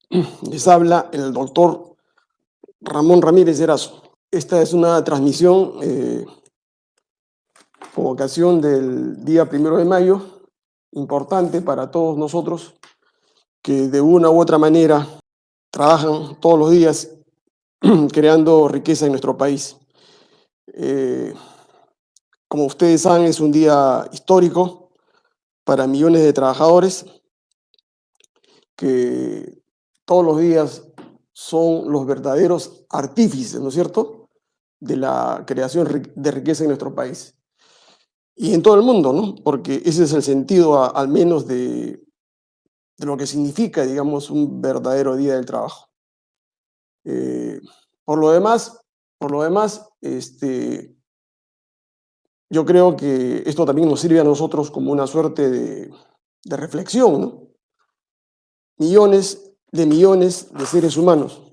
Les habla el doctor Ramón Ramírez Erazo. Esta es una transmisión con ocasión del día 1 de mayo, importante para todos nosotros que de una u otra manera trabajan todos los días creando riqueza en nuestro país. Eh, Como ustedes saben, es un día histórico para millones de trabajadores que todos los días son los verdaderos artífices, ¿no es cierto?, de la creación de riqueza en nuestro país y en todo el mundo, ¿no? Porque ese es el sentido, al menos, de lo que significa, digamos, un verdadero día del trabajo. Eh, por lo demás, yo creo que esto también nos sirve a nosotros como una suerte de reflexión, ¿no? Millones de seres humanos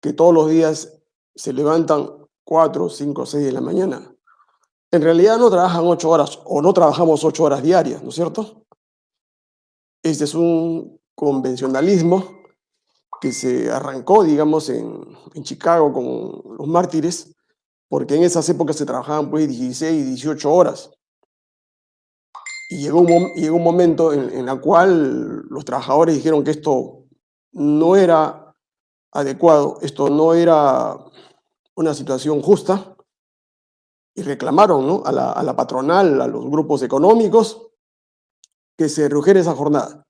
que todos los días se levantan 4, 5, 6 de la mañana. En realidad no trabajan 8 horas o no trabajamos 8 horas diarias, ¿no es cierto? Este es un convencionalismo que se arrancó, digamos, en Chicago con los mártires, porque en esas épocas se trabajaban pues 16, 18 horas. Y llegó un momento en la cual los trabajadores dijeron que esto no era adecuado, esto no era una situación justa, y reclamaron, ¿no?, a la patronal, a los grupos económicos, que se redujera esa jornada.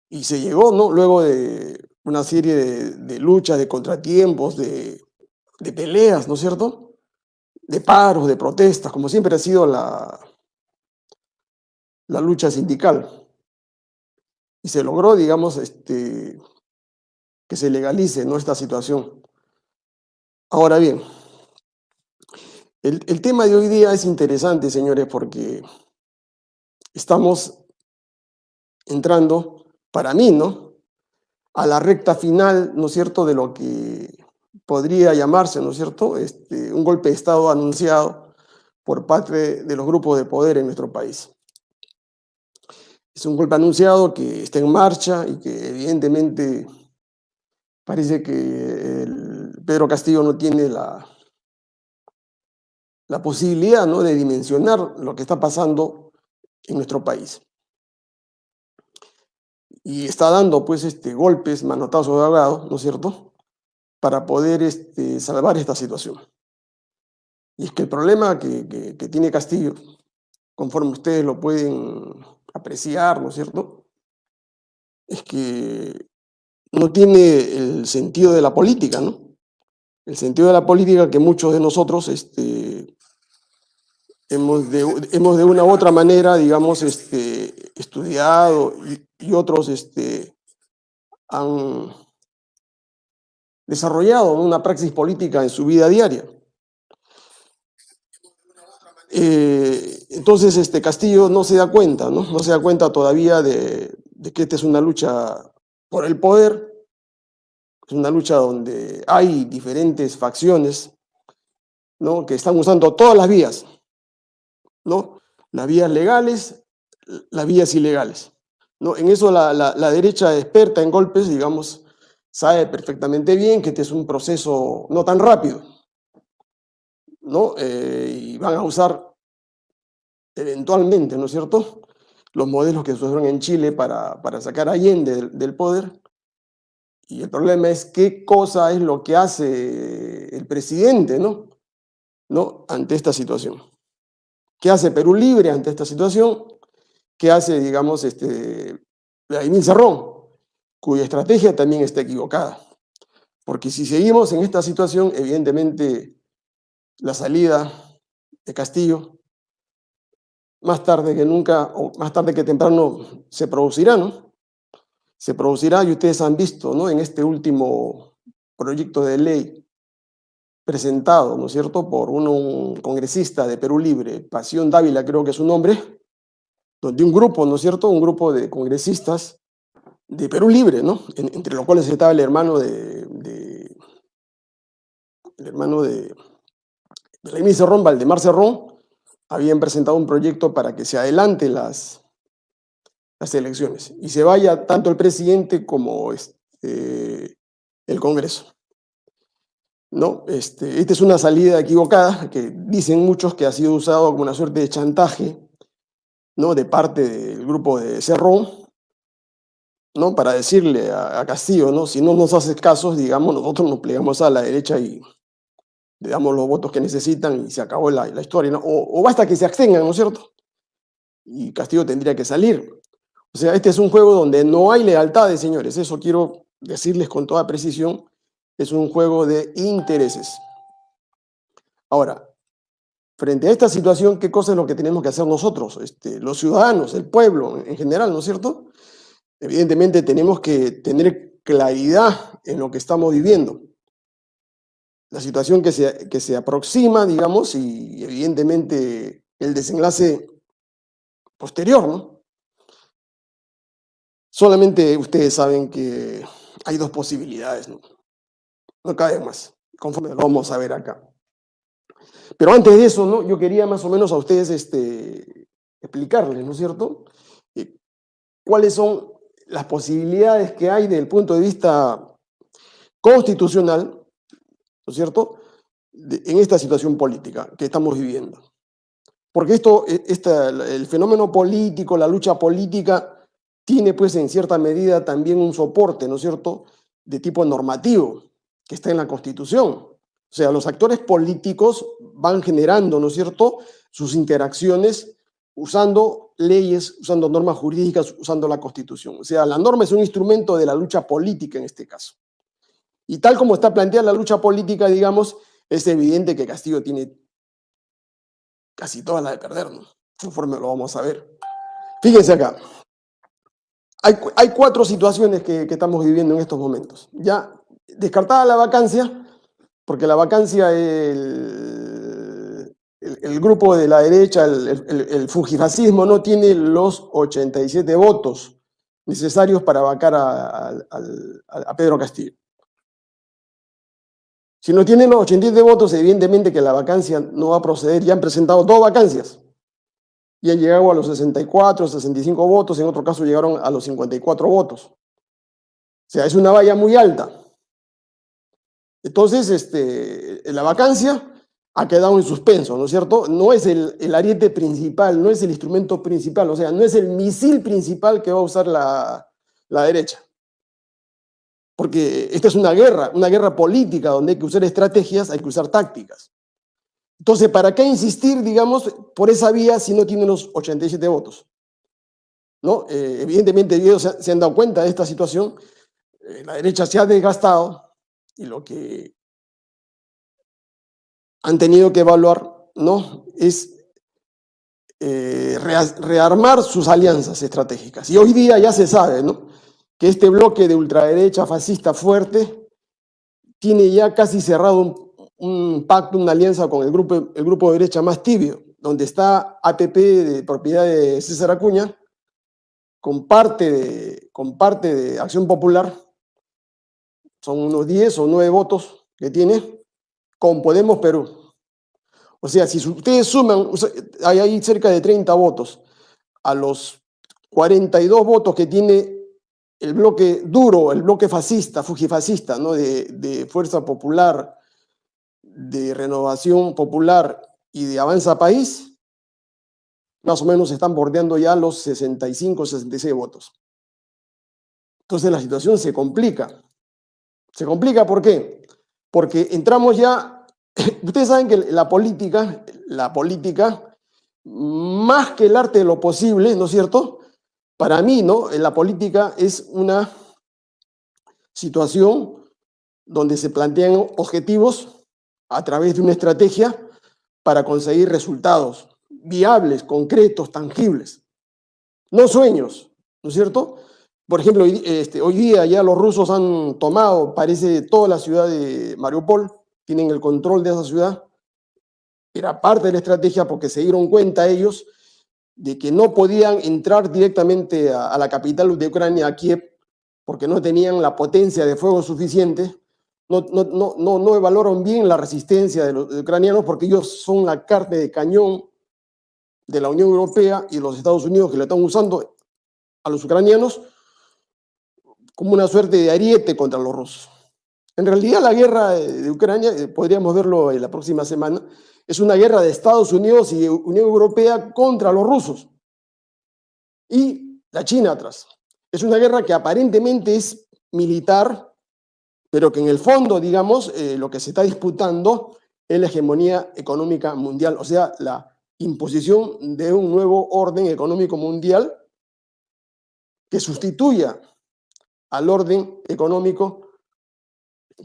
Y se llegó, ¿no?, luego de una serie de luchas, de contratiempos, de peleas, ¿no es cierto?, de paros, de protestas, como siempre ha sido la lucha sindical. Y se logró, digamos, que se legalice, ¿no?, esta situación. Ahora bien, el tema de hoy día es interesante, señores, porque estamos entrando, para mí, ¿no?, a la recta final, ¿no es cierto?, de lo que podría llamarse, ¿no es cierto?, un golpe de Estado anunciado por parte de los grupos de poder en nuestro país. Es un golpe anunciado que está en marcha y que evidentemente parece que Pedro Castillo no tiene la posibilidad, ¿no?, de dimensionar lo que está pasando en nuestro país. Y está dando, pues, golpes, manotazos de ahogado, ¿no es cierto?, para poder salvar esta situación. Y es que el problema que tiene Castillo, conforme ustedes lo pueden apreciar, ¿no es cierto?, es que no tiene el sentido de la política, ¿no? El sentido de la política que muchos de nosotros hemos de una u otra manera, digamos, estudiado y otros han desarrollado una praxis política en su vida diaria. Entonces, Castillo no se da cuenta, ¿no? No se da cuenta todavía de que esta es una lucha por el poder, es una lucha donde hay diferentes facciones, ¿no?, que están usando todas las vías, ¿no? Las vías legales, las vías ilegales, ¿no? En eso la derecha experta en golpes, digamos, sabe perfectamente bien que este es un proceso no tan rápido, ¿no? Y van a usar eventualmente, ¿no es cierto?, los modelos que se usaron en Chile para sacar a Allende del poder. Y el problema es qué cosa es lo que hace el presidente, ¿no?, ante esta situación. ¿Qué hace Perú Libre ante esta situación? ¿Qué hace, digamos, Vladimir Cerrón, cuya estrategia también está equivocada? Porque si seguimos en esta situación, evidentemente la salida de Castillo, más tarde que nunca, o más tarde que temprano, se producirá, ¿no? Se producirá, y ustedes han visto, ¿no?, en este último proyecto de ley presentado, ¿no es cierto?, por un congresista de Perú Libre, Pasión Dávila creo que es su nombre, donde un grupo, ¿no es cierto?, un grupo de congresistas de Perú Libre, ¿no?, entre los cuales estaba el hermano de Vladimir Cerrón, Valdemar Cerrón, habían presentado un proyecto para que se adelanten las elecciones y se vaya tanto el presidente como el Congreso, ¿no? Esta es una salida equivocada que dicen muchos que ha sido usado como una suerte de chantaje, ¿no? De parte del grupo de Cerrón, ¿no? Para decirle a Castillo, ¿no? Si no nos haces caso, digamos, nosotros nos plegamos a la derecha y le damos los votos que necesitan y se acabó la historia, ¿no? O basta que se abstengan, ¿no es cierto? Y Castillo tendría que salir. O sea, este es un juego donde no hay lealtades, señores. Eso quiero decirles con toda precisión. Es un juego de intereses. Ahora, frente a esta situación, ¿qué cosa es lo que tenemos que hacer nosotros? Los ciudadanos, el pueblo en general, ¿no es cierto? Evidentemente tenemos que tener claridad en lo que estamos viviendo. La situación que se aproxima, digamos, y evidentemente el desenlace posterior, ¿no? Solamente ustedes saben que hay dos posibilidades, ¿no? No cabe más, conforme lo vamos a ver acá. Pero antes de eso, ¿no? Yo quería más o menos a ustedes explicarles, ¿no es cierto? Cuáles son las posibilidades que hay desde el punto de vista constitucional, ¿no es cierto?, en esta situación política que estamos viviendo. Porque el fenómeno político, la lucha política, tiene pues en cierta medida también un soporte, ¿no es cierto?, de tipo normativo, que está en la Constitución. O sea, los actores políticos van generando, ¿no es cierto?, sus interacciones usando leyes, usando normas jurídicas, usando la Constitución. O sea, la norma es un instrumento de la lucha política en este caso. Y tal como está planteada la lucha política, digamos, es evidente que Castillo tiene casi toda la de perder, ¿no? Conforme lo vamos a ver. Fíjense acá. Hay cuatro situaciones que estamos viviendo en estos momentos. Ya descartada la vacancia, porque la vacancia, el grupo de la derecha, el fujifascismo, no tiene los 87 votos necesarios para vacar a Pedro Castillo. Si no tienen los 87 votos, evidentemente que la vacancia no va a proceder. Ya han presentado dos vacancias y han llegado a los 64, 65 votos, en otro caso llegaron a los 54 votos. O sea, es una valla muy alta. Entonces, la vacancia ha quedado en suspenso, ¿no es cierto? No es el ariete principal, no es el instrumento principal, o sea, no es el misil principal que va a usar la derecha. Porque esta es una guerra política donde hay que usar estrategias, hay que usar tácticas. Entonces, ¿para qué insistir, digamos, por esa vía si no tienen los 87 votos? ¿No? Evidentemente ellos se han dado cuenta de esta situación, la derecha se ha desgastado y lo que han tenido que evaluar, ¿no?, es rearmar sus alianzas estratégicas. Y hoy día ya se sabe, ¿no?, que este bloque de ultraderecha fascista fuerte tiene ya casi cerrado un pacto, una alianza con el grupo de derecha más tibio, donde está APP, de propiedad de César Acuña, con parte de Acción Popular, son unos 10 o 9 votos que tiene, con Podemos Perú. O sea, si ustedes suman, hay ahí cerca de 30 votos, a los 42 votos que tiene el bloque duro, el bloque fascista, fujifascista, ¿no?, de Fuerza Popular, de Renovación Popular y de Avanza País, más o menos están bordeando ya los 65, 66 votos. Entonces la situación se complica. ¿Se complica por qué? Porque entramos ya, ustedes saben que la política, más que el arte de lo posible, ¿no es cierto?, para mí, ¿no?, la política es una situación donde se plantean objetivos a través de una estrategia para conseguir resultados viables, concretos, tangibles. No sueños, ¿no es cierto? Por ejemplo, hoy día ya los rusos han tomado, parece, toda la ciudad de Mariupol, tienen el control de esa ciudad. Era parte de la estrategia porque se dieron cuenta ellos de que no podían entrar directamente a la capital de Ucrania, a Kiev, porque no tenían la potencia de fuego suficiente. No evaluaron bien la resistencia de los ucranianos porque ellos son la carne de cañón de la Unión Europea y los Estados Unidos que lo están usando a los ucranianos como una suerte de ariete contra los rusos. En realidad la guerra de Ucrania, podríamos verlo en la próxima semana, es una guerra de Estados Unidos y Unión Europea contra los rusos y la China atrás. Es una guerra que aparentemente es militar, pero que en el fondo, digamos, lo que se está disputando es la hegemonía económica mundial, o sea, la imposición de un nuevo orden económico mundial que sustituya al orden económico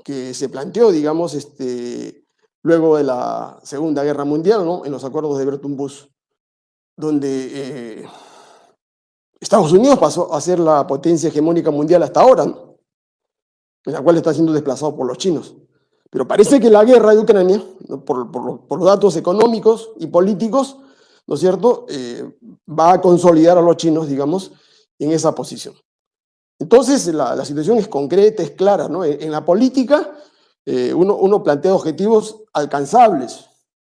que se planteó, digamos, luego de la Segunda Guerra Mundial, ¿no? En los acuerdos de Bretton Woods, donde Estados Unidos pasó a ser la potencia hegemónica mundial hasta ahora, ¿no? En la cual está siendo desplazado por los chinos. Pero parece que la guerra de Ucrania, ¿no? por los datos económicos y políticos, ¿no es cierto?, va a consolidar a los chinos, digamos, en esa posición. Entonces, la situación es concreta, es clara, ¿no? En la política, uno plantea objetivos alcanzables,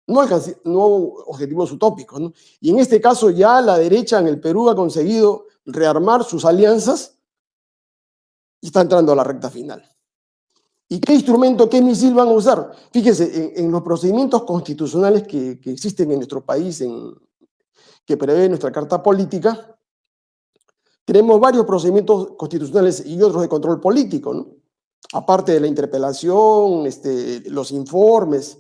no objetivos utópicos, ¿no? Y en este caso ya la derecha en el Perú ha conseguido rearmar sus alianzas y está entrando a la recta final. ¿Y qué instrumento, qué misil van a usar? Fíjense, en los procedimientos constitucionales que existen en nuestro país, que prevé nuestra Carta Política, tenemos varios procedimientos constitucionales y otros de control político, ¿no? Aparte de la interpelación, los informes,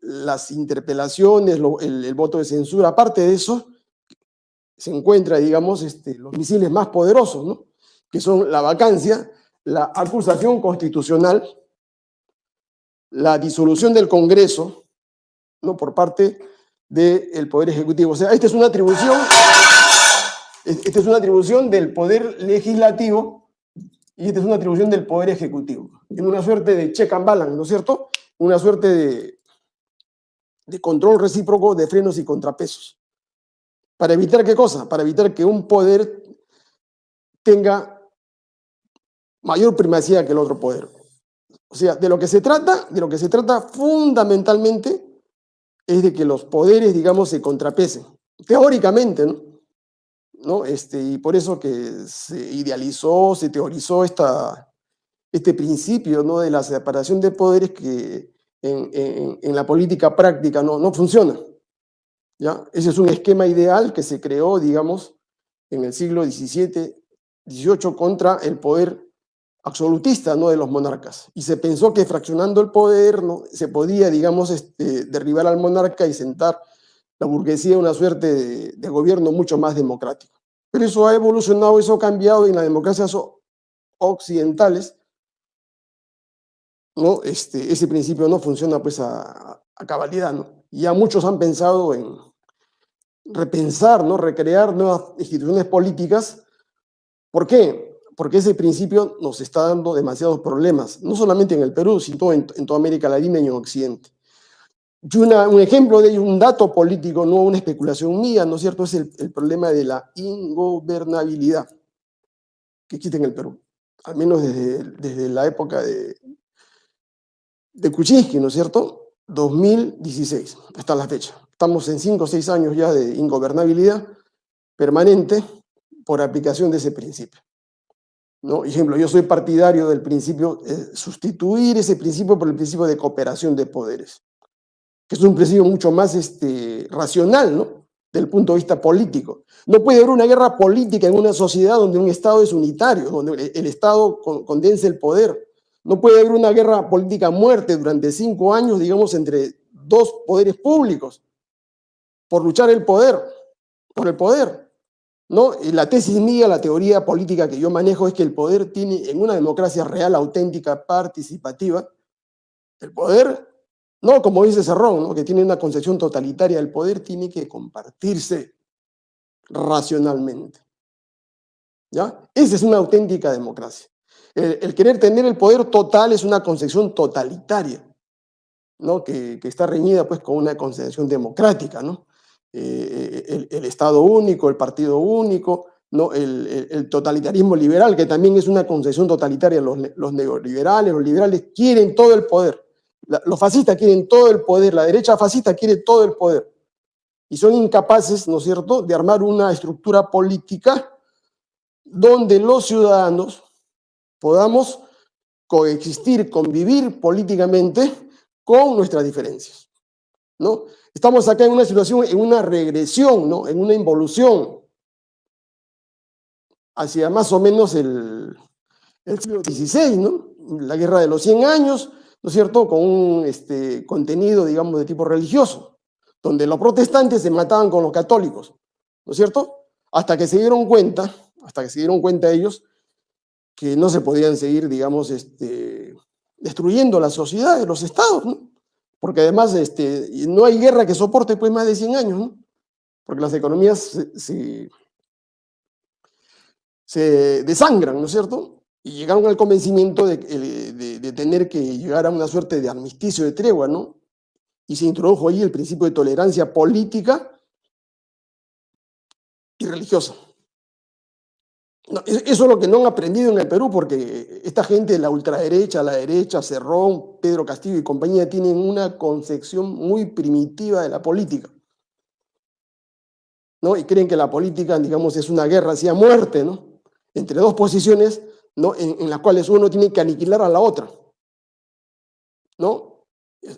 las interpelaciones, el voto de censura. Aparte de eso, se encuentra, digamos, los misiles más poderosos, ¿no? Que son la vacancia, la acusación constitucional, la disolución del Congreso, ¿no? Por parte del Poder Ejecutivo. O sea, esta es una atribución del Poder Legislativo y esta es una atribución del Poder Ejecutivo. En una suerte de check and balance, ¿no es cierto? Una suerte de control recíproco de frenos y contrapesos. ¿Para evitar qué cosa? Para evitar que un poder tenga mayor primacía que el otro poder. O sea, de lo que se trata fundamentalmente es de que los poderes, digamos, se contrapesen. Teóricamente, ¿no? Y por eso que se idealizó, se teorizó este principio, ¿no? De la separación de poderes que en la política práctica no funciona, ¿ya? Ese es un esquema ideal que se creó, digamos, en el siglo XVII, XVIII contra el poder absolutista, ¿no? De los monarcas. Y se pensó que fraccionando el poder, ¿no? Se podía, digamos, derribar al monarca y sentar la burguesía en una suerte de gobierno mucho más democrático. Pero eso ha evolucionado, eso ha cambiado en las democracias occidentales, ¿no? Ese principio no funciona pues a cabalidad, ¿no? Y ya muchos han pensado en repensar, ¿no? Recrear nuevas instituciones políticas. ¿Por qué? Porque ese principio nos está dando demasiados problemas, no solamente en el Perú, sino en toda América Latina y en Occidente. Y un ejemplo de ello, un dato político, no una especulación mía, ¿no es cierto?, es el problema de la ingobernabilidad que existe en el Perú, al menos desde la época de Kuczynski, ¿no es cierto?, 2016, hasta la fecha. Estamos en 5 o 6 años ya de ingobernabilidad permanente por aplicación de ese principio, ¿no? Ejemplo, yo soy partidario del principio, sustituir ese principio por el principio de cooperación de poderes, que es un principio mucho más racional, ¿no? Desde el punto de vista político. No puede haber una guerra política en una sociedad donde un Estado es unitario, donde el Estado condensa el poder. No puede haber una guerra política a muerte durante 5 años, digamos, entre 2 poderes públicos, por luchar por el poder, ¿no? Y la tesis mía, la teoría política que yo manejo es que el poder tiene, en una democracia real, auténtica, participativa, el poder, no como dice Cerrón, ¿no? Que tiene una concepción totalitaria, el poder tiene que compartirse racionalmente, ¿ya? Esa es una auténtica democracia. El querer tener el poder total es una concepción totalitaria, ¿no? Que está reñida pues con una concepción democrática, ¿no? El Estado único, el partido único, ¿no? El totalitarismo liberal, que también es una concepción totalitaria. Los neoliberales, los liberales quieren todo el poder. Los fascistas quieren todo el poder, la derecha fascista quiere todo el poder. y son incapaces, ¿no es cierto?, de armar una estructura política donde los ciudadanos podamos coexistir, convivir políticamente con nuestras diferencias, ¿no? Estamos acá en una situación, en una regresión, ¿no?, en una involución hacia más o menos el siglo XVI, ¿no? La Guerra de los 100 años, ¿no es cierto?, con un contenido, digamos, de tipo religioso, donde los protestantes se mataban con los católicos, ¿no es cierto? Hasta que se dieron cuenta ellos que no se podían seguir, digamos, destruyendo la sociedad, los estados, ¿no? Porque además no hay guerra que soporte pues más de 100 años, ¿no? Porque las economías se desangran, ¿no es cierto? Y llegaron al convencimiento de tener que llegar a una suerte de armisticio, de tregua, ¿no? Y se introdujo ahí el principio de tolerancia política y religiosa. No, eso es lo que no han aprendido en el Perú, porque esta gente de la ultraderecha, la derecha, Cerrón, Pedro Castillo y compañía, tienen una concepción muy primitiva de la política, ¿no? Y creen que la política, digamos, es una guerra así a muerte, ¿no?, entre dos posiciones, ¿no?, en las cuales uno tiene que aniquilar a la otra, ¿no?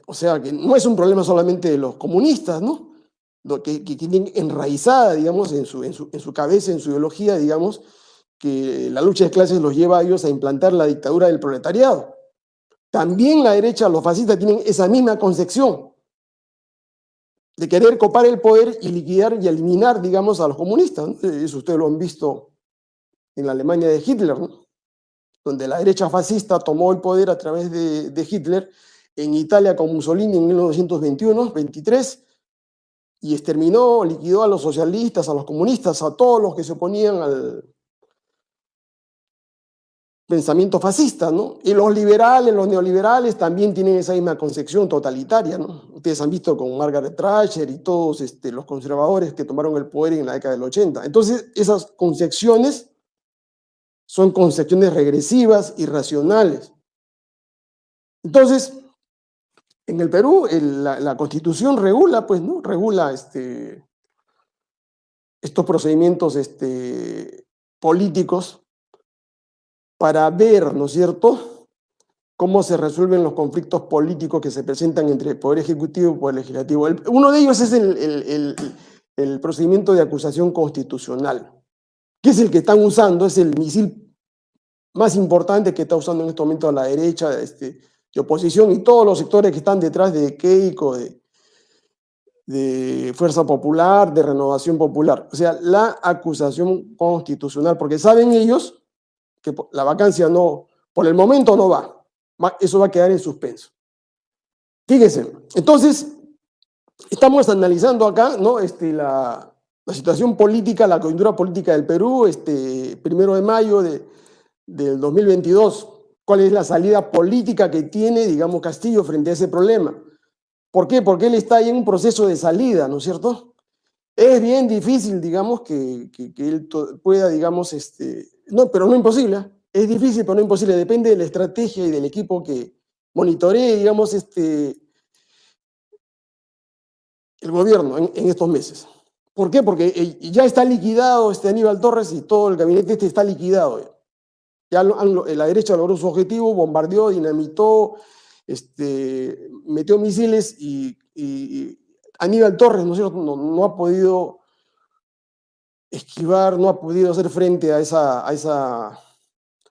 O sea, que no es un problema solamente de los comunistas, ¿no?, que tienen enraizada, digamos, en su cabeza, en su ideología, digamos, que la lucha de clases los lleva a ellos a implantar la dictadura del proletariado. También la derecha, los fascistas, tienen esa misma concepción de querer copar el poder y liquidar y eliminar, digamos, a los comunistas, ¿no? Eso ustedes lo han visto en la Alemania de Hitler, ¿no?, donde la derecha fascista tomó el poder a través de Hitler, en Italia con Mussolini en 1921-23, y exterminó, liquidó a los socialistas, a los comunistas, a todos los que se oponían al pensamiento fascista, ¿no? Y los liberales, los neoliberales también tienen esa misma concepción totalitaria, ¿no? Ustedes han visto con Margaret Thatcher y todos los conservadores que tomaron el poder en la década del 80. Entonces, esas concepciones son concepciones regresivas, irracionales. Entonces, en el Perú, la Constitución regula, pues, ¿no?, regula estos procedimientos políticos para ver, ¿no es cierto?, cómo se resuelven los conflictos políticos que se presentan entre el Poder Ejecutivo y el Poder Legislativo. Uno de ellos es el procedimiento de acusación constitucional, que es el que están usando, es el misil más importante que está usando en este momento la derecha de oposición y todos los sectores que están detrás de Keiko, de Fuerza Popular, de Renovación Popular. O sea, la acusación constitucional, porque saben ellos que la vacancia no, por el momento no va. Eso va a quedar en suspenso. Fíjense, entonces, estamos analizando acá, ¿no?, la situación política, la coyuntura política del Perú, 1 de mayo del 2022. ¿Cuál es la salida política que tiene, digamos, Castillo frente a ese problema? ¿Por qué? Porque él está ahí en un proceso de salida, ¿no es cierto? Es bien difícil, digamos, que él pueda, digamos, no, pero no imposible, ¿eh? Es difícil, pero no imposible. Depende de la estrategia y del equipo que monitoree, digamos, el gobierno en estos meses. ¿Por qué? Porque ya está liquidado Aníbal Torres y todo el gabinete está liquidado. Ya la derecha logró su objetivo, bombardeó, dinamitó, metió misiles y Aníbal Torres, ¿no es cierto?, no ha podido esquivar, no ha podido hacer frente a esa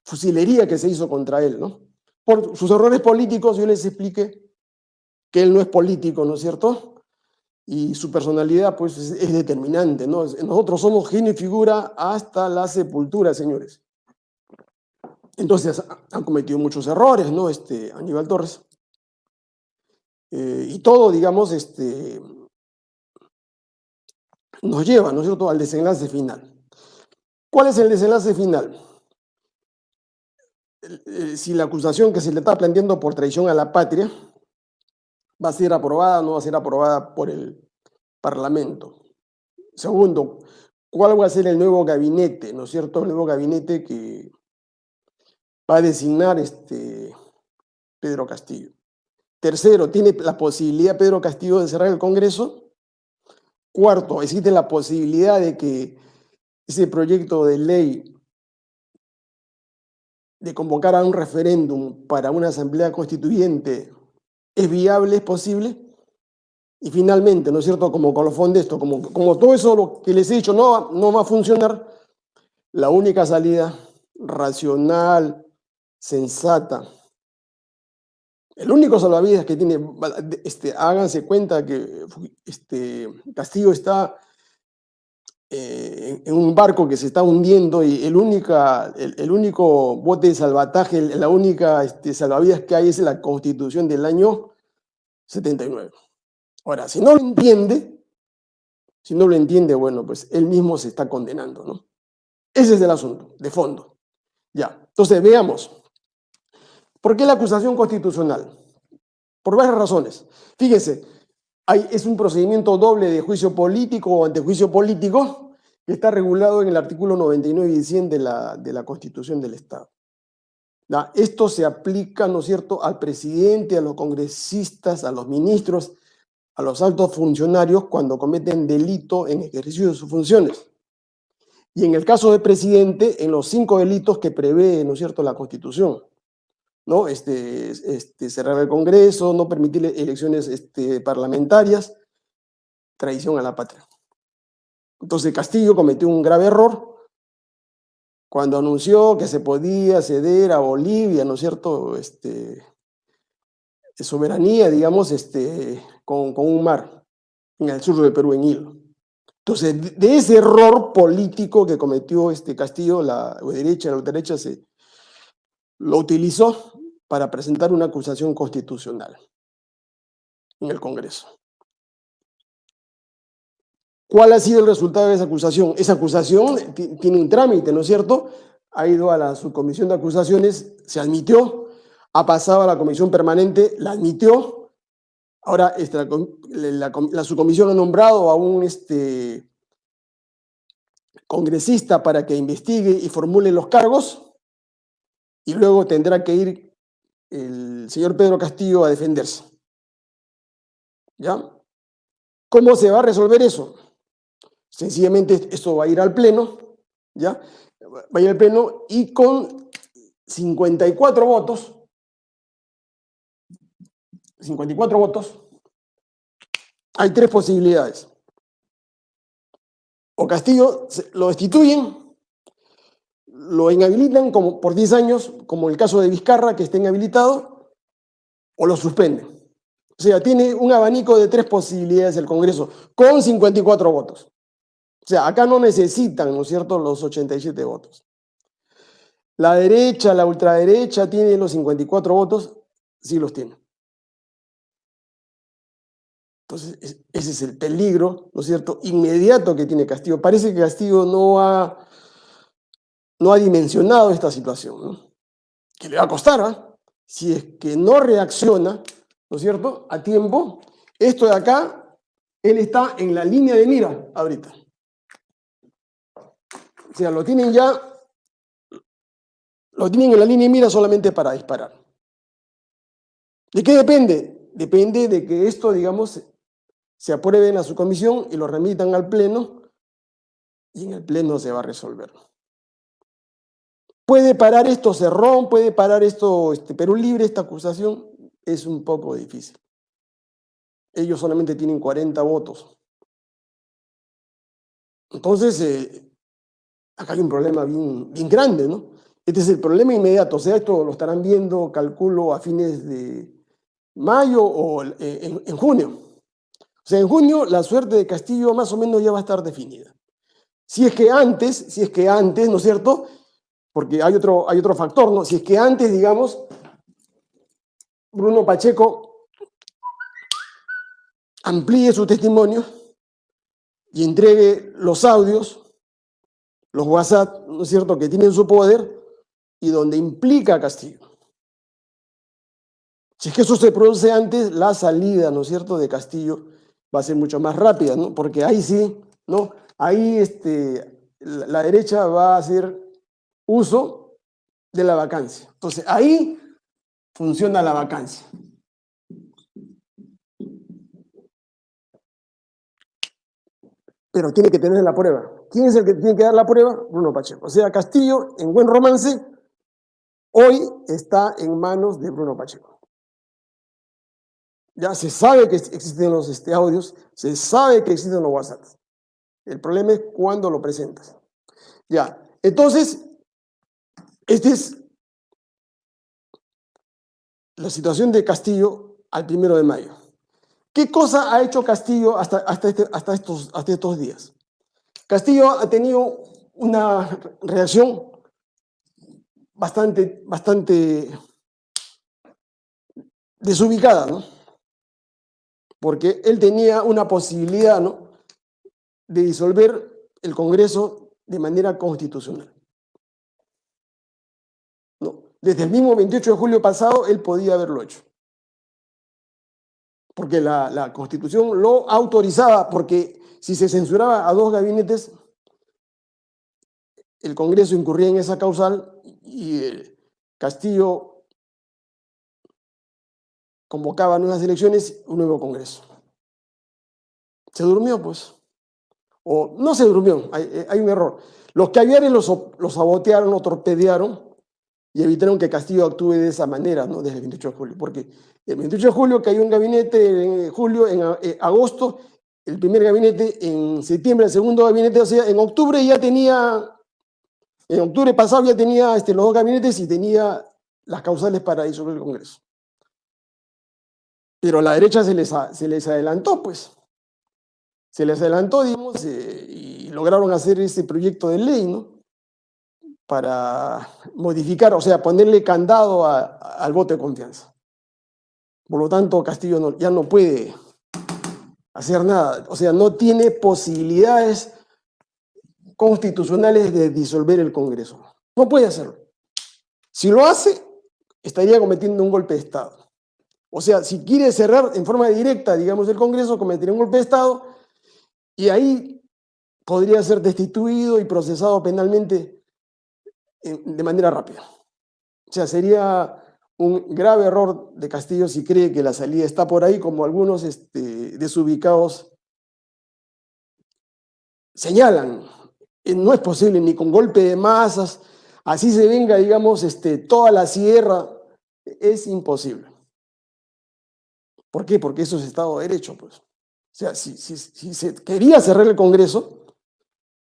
fusilería que se hizo contra él, ¿no? Por sus errores políticos, yo les expliqué que él no es político, ¿no es cierto? Y su personalidad, pues, es determinante, ¿no? Nosotros somos genio y figura hasta la sepultura, señores. Entonces, han cometido muchos errores, ¿no?, Aníbal Torres. Y todo, digamos, nos lleva, ¿no es cierto?, al desenlace final. ¿Cuál es el desenlace final? Si la acusación que se le está planteando por traición a la patria va a ser aprobada o no va a ser aprobada por el Parlamento. Segundo, ¿cuál va a ser el nuevo gabinete, ¿no es cierto?, el nuevo gabinete que va a designar Pedro Castillo. Tercero, ¿tiene la posibilidad Pedro Castillo de cerrar el Congreso? Cuarto, existe la posibilidad de que ese proyecto de ley de convocar a un referéndum para una asamblea constituyente es viable, es posible. Y finalmente, ¿no es cierto? Como colofón de esto, como todo eso lo que les he dicho no va a funcionar, la única salida racional, sensata, el único salvavidas que tiene, háganse cuenta que Castillo está en un barco que se está hundiendo y el único bote de salvataje, la única salvavidas que hay es la Constitución del año 79. Ahora, si no lo entiende, bueno, pues él mismo se está condenando, ¿no? Ese es el asunto, de fondo. Ya, entonces veamos. ¿Por qué la acusación constitucional? Por varias razones. Fíjense, es un procedimiento doble de juicio político o antejuicio político que está regulado en el artículo 99 y 100 de la Constitución del Estado. ¿Ya? Esto se aplica, ¿no es cierto?, al presidente, a los congresistas, a los ministros, a los altos funcionarios cuando cometen delito en ejercicio de sus funciones. Y en el caso del presidente, en los 5 delitos que prevé, ¿no es cierto?, la Constitución, ¿no? Cerrar el Congreso, no permitir elecciones parlamentarias, traición a la patria. Entonces Castillo cometió un grave error cuando anunció que se podía ceder a Bolivia, ¿no es cierto?, soberanía, digamos, con un mar en el sur del Perú, en Hilo. Entonces, de ese error político que cometió Castillo, la ultraderecha lo utilizó para presentar una acusación constitucional en el Congreso. ¿Cuál ha sido el resultado de esa acusación? Esa acusación tiene un trámite, ¿no es cierto? Ha ido a la subcomisión de acusaciones, se admitió, ha pasado a la comisión permanente, la admitió. Ahora la subcomisión ha nombrado a un congresista para que investigue y formule los cargos y luego tendrá que ir el señor Pedro Castillo a defenderse. ¿Ya? ¿Cómo se va a resolver eso? Sencillamente esto va a ir al Pleno, ¿ya? Va a ir al Pleno y con 54 votos, hay 3 posibilidades. O Castillo lo destituyen, lo inhabilitan como por 10 años, como el caso de Vizcarra, que está inhabilitado, o lo suspenden. O sea, tiene un abanico de 3 posibilidades el Congreso, con 54 votos. O sea, acá no necesitan, ¿no es cierto?, los 87 votos. La derecha, la ultraderecha, tiene los 54 votos, sí los tiene. Entonces, ese es el peligro, ¿no es cierto?, inmediato que tiene Castillo. Parece que Castillo no ha dimensionado esta situación, ¿no? Que le va a costar, ¿eh? Si es que no reacciona, ¿no es cierto?, a tiempo. Esto de acá, él está en la línea de mira ahorita. O sea, lo tienen en la línea de mira solamente para disparar. ¿De qué depende? Depende de que esto, digamos, se apruebe en la subcomisión y lo remitan al Pleno y en el Pleno se va a resolver. ¿Puede parar esto Cerrón? ¿Puede parar esto Perú Libre, esta acusación? Es un poco difícil. Ellos solamente tienen 40 votos. Entonces, acá hay un problema bien grande, ¿no? Este es el problema inmediato. O sea, esto lo estarán viendo, calculo, a fines de mayo o en junio. O sea, en junio la suerte de Castillo más o menos ya va a estar definida. Si es que antes, ¿no es cierto? Porque hay otro factor, ¿no? Si es que antes, digamos, Bruno Pacheco amplíe su testimonio y entregue los audios, los WhatsApp, ¿no es cierto?, que tienen su poder y donde implica a Castillo. Si es que eso se produce antes, la salida, ¿no es cierto?, de Castillo va a ser mucho más rápida, ¿no? Porque ahí sí, ¿no? Ahí la derecha va a hacer uso de la vacancia. Entonces, ahí funciona la vacancia. pero tiene que tener la prueba. ¿Quién es el que tiene que dar la prueba? Bruno Pacheco. O sea, Castillo, en buen romance, hoy está en manos de Bruno Pacheco. Ya se sabe que existen los audios, se sabe que existen los WhatsApp. El problema es cuándo lo presentas. Ya, entonces, esta es la situación de Castillo al 1 de mayo. ¿Qué cosa ha hecho Castillo hasta estos días? Castillo ha tenido una reacción bastante desubicada, ¿no? Porque él tenía una posibilidad, ¿no?, de disolver el Congreso de manera constitucional, ¿no? Desde el mismo 28 de julio pasado, él podía haberlo hecho. Porque la Constitución lo autorizaba, porque si se censuraba a 2 gabinetes, el Congreso incurría en esa causal y Castillo convocaba nuevas elecciones, un nuevo Congreso. Se durmió, pues. O no se durmió, hay un error. Los caviares los sabotearon, lo torpedearon y evitaron que Castillo actúe de esa manera, ¿no?, desde el 28 de julio. Porque el 28 de julio cayó un gabinete, en julio, en agosto, el primer gabinete, en septiembre el segundo gabinete, o sea, en octubre en octubre pasado ya tenía los 2 gabinetes y tenía las causales para disolver el Congreso. Pero a la derecha se les adelantó, pues. Se les adelantó, digamos, y lograron hacer ese proyecto de ley, ¿no?, para modificar, o sea, ponerle candado al voto de confianza. Por lo tanto, Castillo ya no puede hacer nada, o sea, no tiene posibilidades constitucionales de disolver el Congreso. No puede hacerlo. Si lo hace, estaría cometiendo un golpe de Estado. O sea, si quiere cerrar en forma directa, digamos, el Congreso, cometería un golpe de Estado y ahí podría ser destituido y procesado penalmente de manera rápida. O sea, sería un grave error de Castillo si cree que la salida está por ahí, como algunos desubicados señalan. No es posible ni con golpe de masas, así se venga, digamos, toda la sierra, es imposible. ¿Por qué? Porque eso es Estado de Derecho, pues. O sea, si se quería cerrar el Congreso,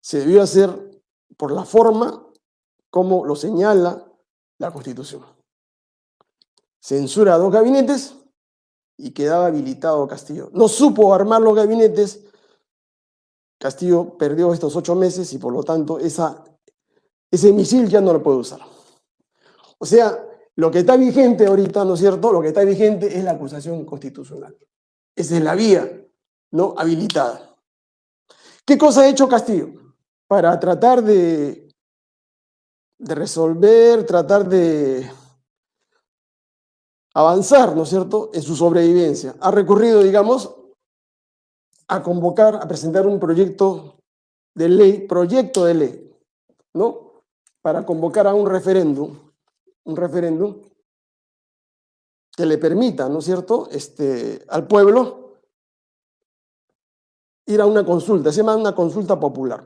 se debió hacer por la forma como lo señala la Constitución. Censura a 2 gabinetes y quedaba habilitado Castillo. No supo armar los gabinetes, Castillo perdió estos 8 meses y por lo tanto ese misil ya no lo puede usar. O sea, lo que está vigente ahorita, ¿no es cierto? Lo que está vigente es la acusación constitucional. Esa es la vía, ¿no?, habilitada. ¿Qué cosa ha hecho Castillo para tratar de resolver, tratar de avanzar, ¿no es cierto?, en su sobrevivencia? Ha recurrido, digamos, a convocar, a presentar un proyecto de ley, ¿no?, para convocar a un referéndum que le permita, ¿no es cierto?, al pueblo ir a una consulta, se llama una consulta popular.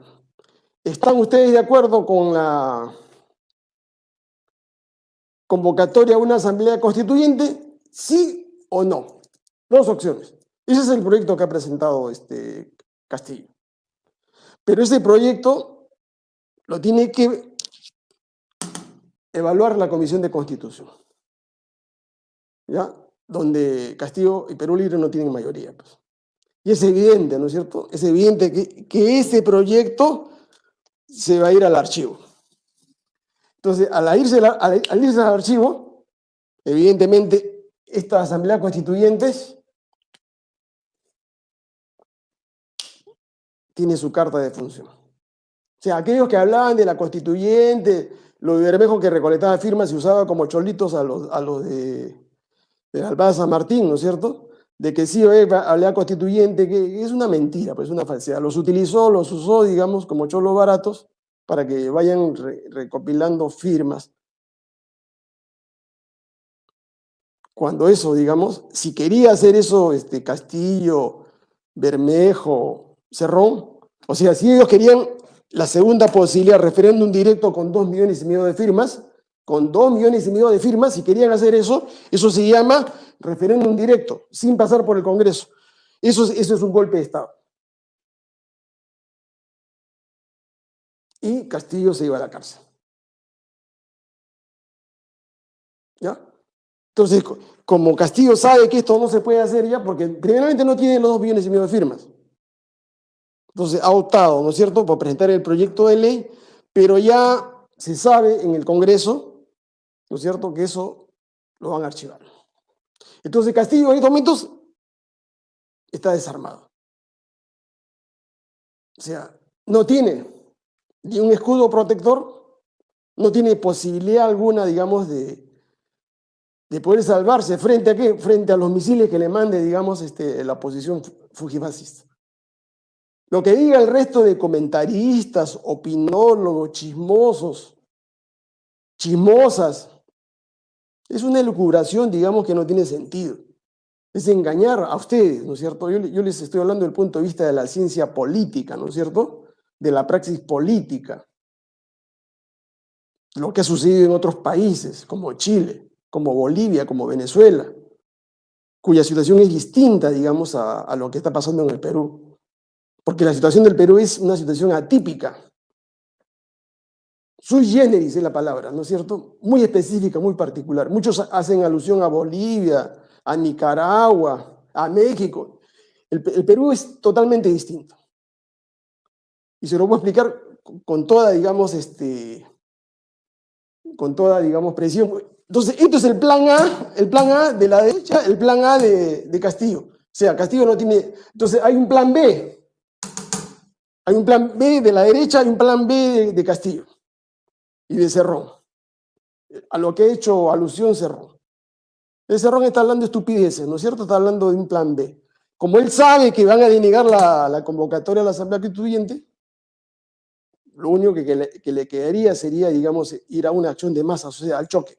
¿Están ustedes de acuerdo con la convocatoria a una asamblea constituyente? ¿Sí o no? 2 opciones. Ese es el proyecto que ha presentado Castillo. Pero ese proyecto lo tiene que evaluar la Comisión de Constitución, ¿ya?, donde Castillo y Perú Libre no tienen mayoría, pues. Y es evidente, ¿no es cierto? Es evidente que ese proyecto se va a ir al archivo. Entonces, al irse al archivo, evidentemente, esta asamblea constituyente tiene su carta de función. O sea, aquellos que hablaban de la constituyente, lo de Bermejo que recolectaba firmas y usaba como cholitos a los de Alcalá San Martín, ¿no es cierto?, de que sí, hablaba constituyente, que es una mentira, pues es una falsedad. Los usó, digamos, como cholos baratos para que vayan recopilando firmas. Cuando eso, digamos, si quería hacer eso Castillo, Bermejo, Cerrón, O sea, si ellos querían la segunda posibilidad, referéndum directo con 2,5 millones de firmas, con 2,5 millones de firmas, si querían hacer eso, eso se llama referéndum directo, sin pasar por el Congreso. Eso es un golpe de Estado. Y Castillo se iba a la cárcel. ¿Ya? Entonces, como Castillo sabe que esto no se puede hacer ya, porque primeramente no tiene los 2,5 millones de firmas. Entonces ha optado, ¿no es cierto?, por presentar el proyecto de ley, pero ya se sabe en el Congreso, ¿no es cierto?, que eso lo van a archivar. Entonces Castillo en estos momentos está desarmado. O sea, no tiene ni un escudo protector, no tiene posibilidad alguna, digamos, de poder salvarse. ¿Frente a qué? Frente a los misiles que le mande, digamos, la oposición fujifascista. Lo que diga el resto de comentaristas, opinólogos, chismosas, es una elucubración, digamos, que no tiene sentido. Es engañar a ustedes, ¿no es cierto? Yo les estoy hablando desde el punto de vista de la ciencia política, ¿no es cierto? De la praxis política. Lo que ha sucedido en otros países, como Chile, como Bolivia, como Venezuela, cuya situación es distinta, digamos, a lo que está pasando en el Perú. Porque la situación del Perú es una situación atípica. Sui generis es la palabra, ¿no es cierto? Muy específica, muy particular. Muchos hacen alusión a Bolivia, a Nicaragua, a México. El Perú es totalmente distinto. Y se lo voy a explicar con toda, digamos, presión. Entonces, esto es el plan A de la derecha, el plan A de Castillo. O sea, Castillo no tiene... Entonces, hay un plan B. Hay un plan B de la derecha, hay un plan B de Castillo y de Cerrón. A lo que ha hecho alusión Cerrón. El Cerrón está hablando de estupideces, ¿no es cierto? Está hablando de un plan B. Como él sabe que van a denegar la convocatoria a la Asamblea Constituyente, lo único que le quedaría sería, digamos, ir a una acción de masa, o sea, al choque.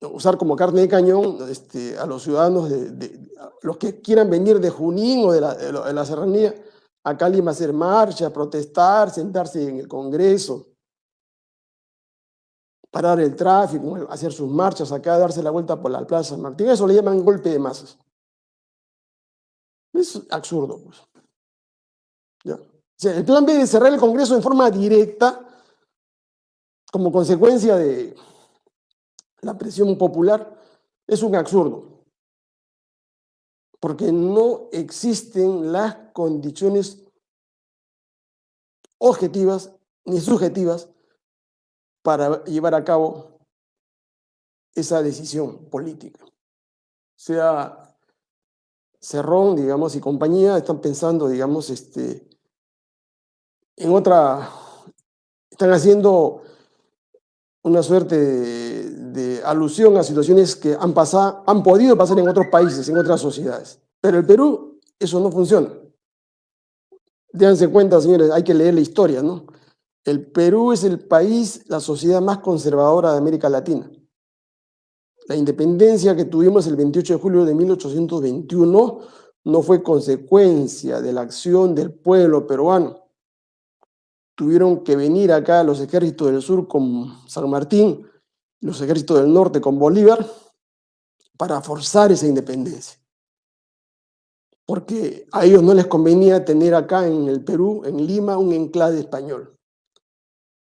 Usar como carne de cañón a los ciudadanos, los que quieran venir de Junín o de la serranía, acá a Lima, hacer marcha, protestar, sentarse en el Congreso, parar el tráfico, hacer sus marchas acá, darse la vuelta por la Plaza San Martín. Eso le llaman golpe de masas. Es absurdo, pues. ¿Ya? O sea, el plan B de cerrar el Congreso en forma directa, como consecuencia de la presión popular, es un absurdo, porque no existen las condiciones objetivas ni subjetivas para llevar a cabo esa decisión política. O sea, Cerrón, digamos, y compañía están pensando, digamos, en otra, están haciendo una suerte de alusión a situaciones que han podido pasar en otros países, en otras sociedades. Pero el Perú, eso no funciona. Déjense cuenta, señores, hay que leer la historia, ¿no? El Perú es el país, la sociedad más conservadora de América Latina. La independencia que tuvimos el 28 de julio de 1821 no fue consecuencia de la acción del pueblo peruano. Tuvieron que venir acá los ejércitos del sur con San Martín, los ejércitos del norte con Bolívar, para forzar esa independencia. Porque a ellos no les convenía tener acá en el Perú, en Lima, un enclave español.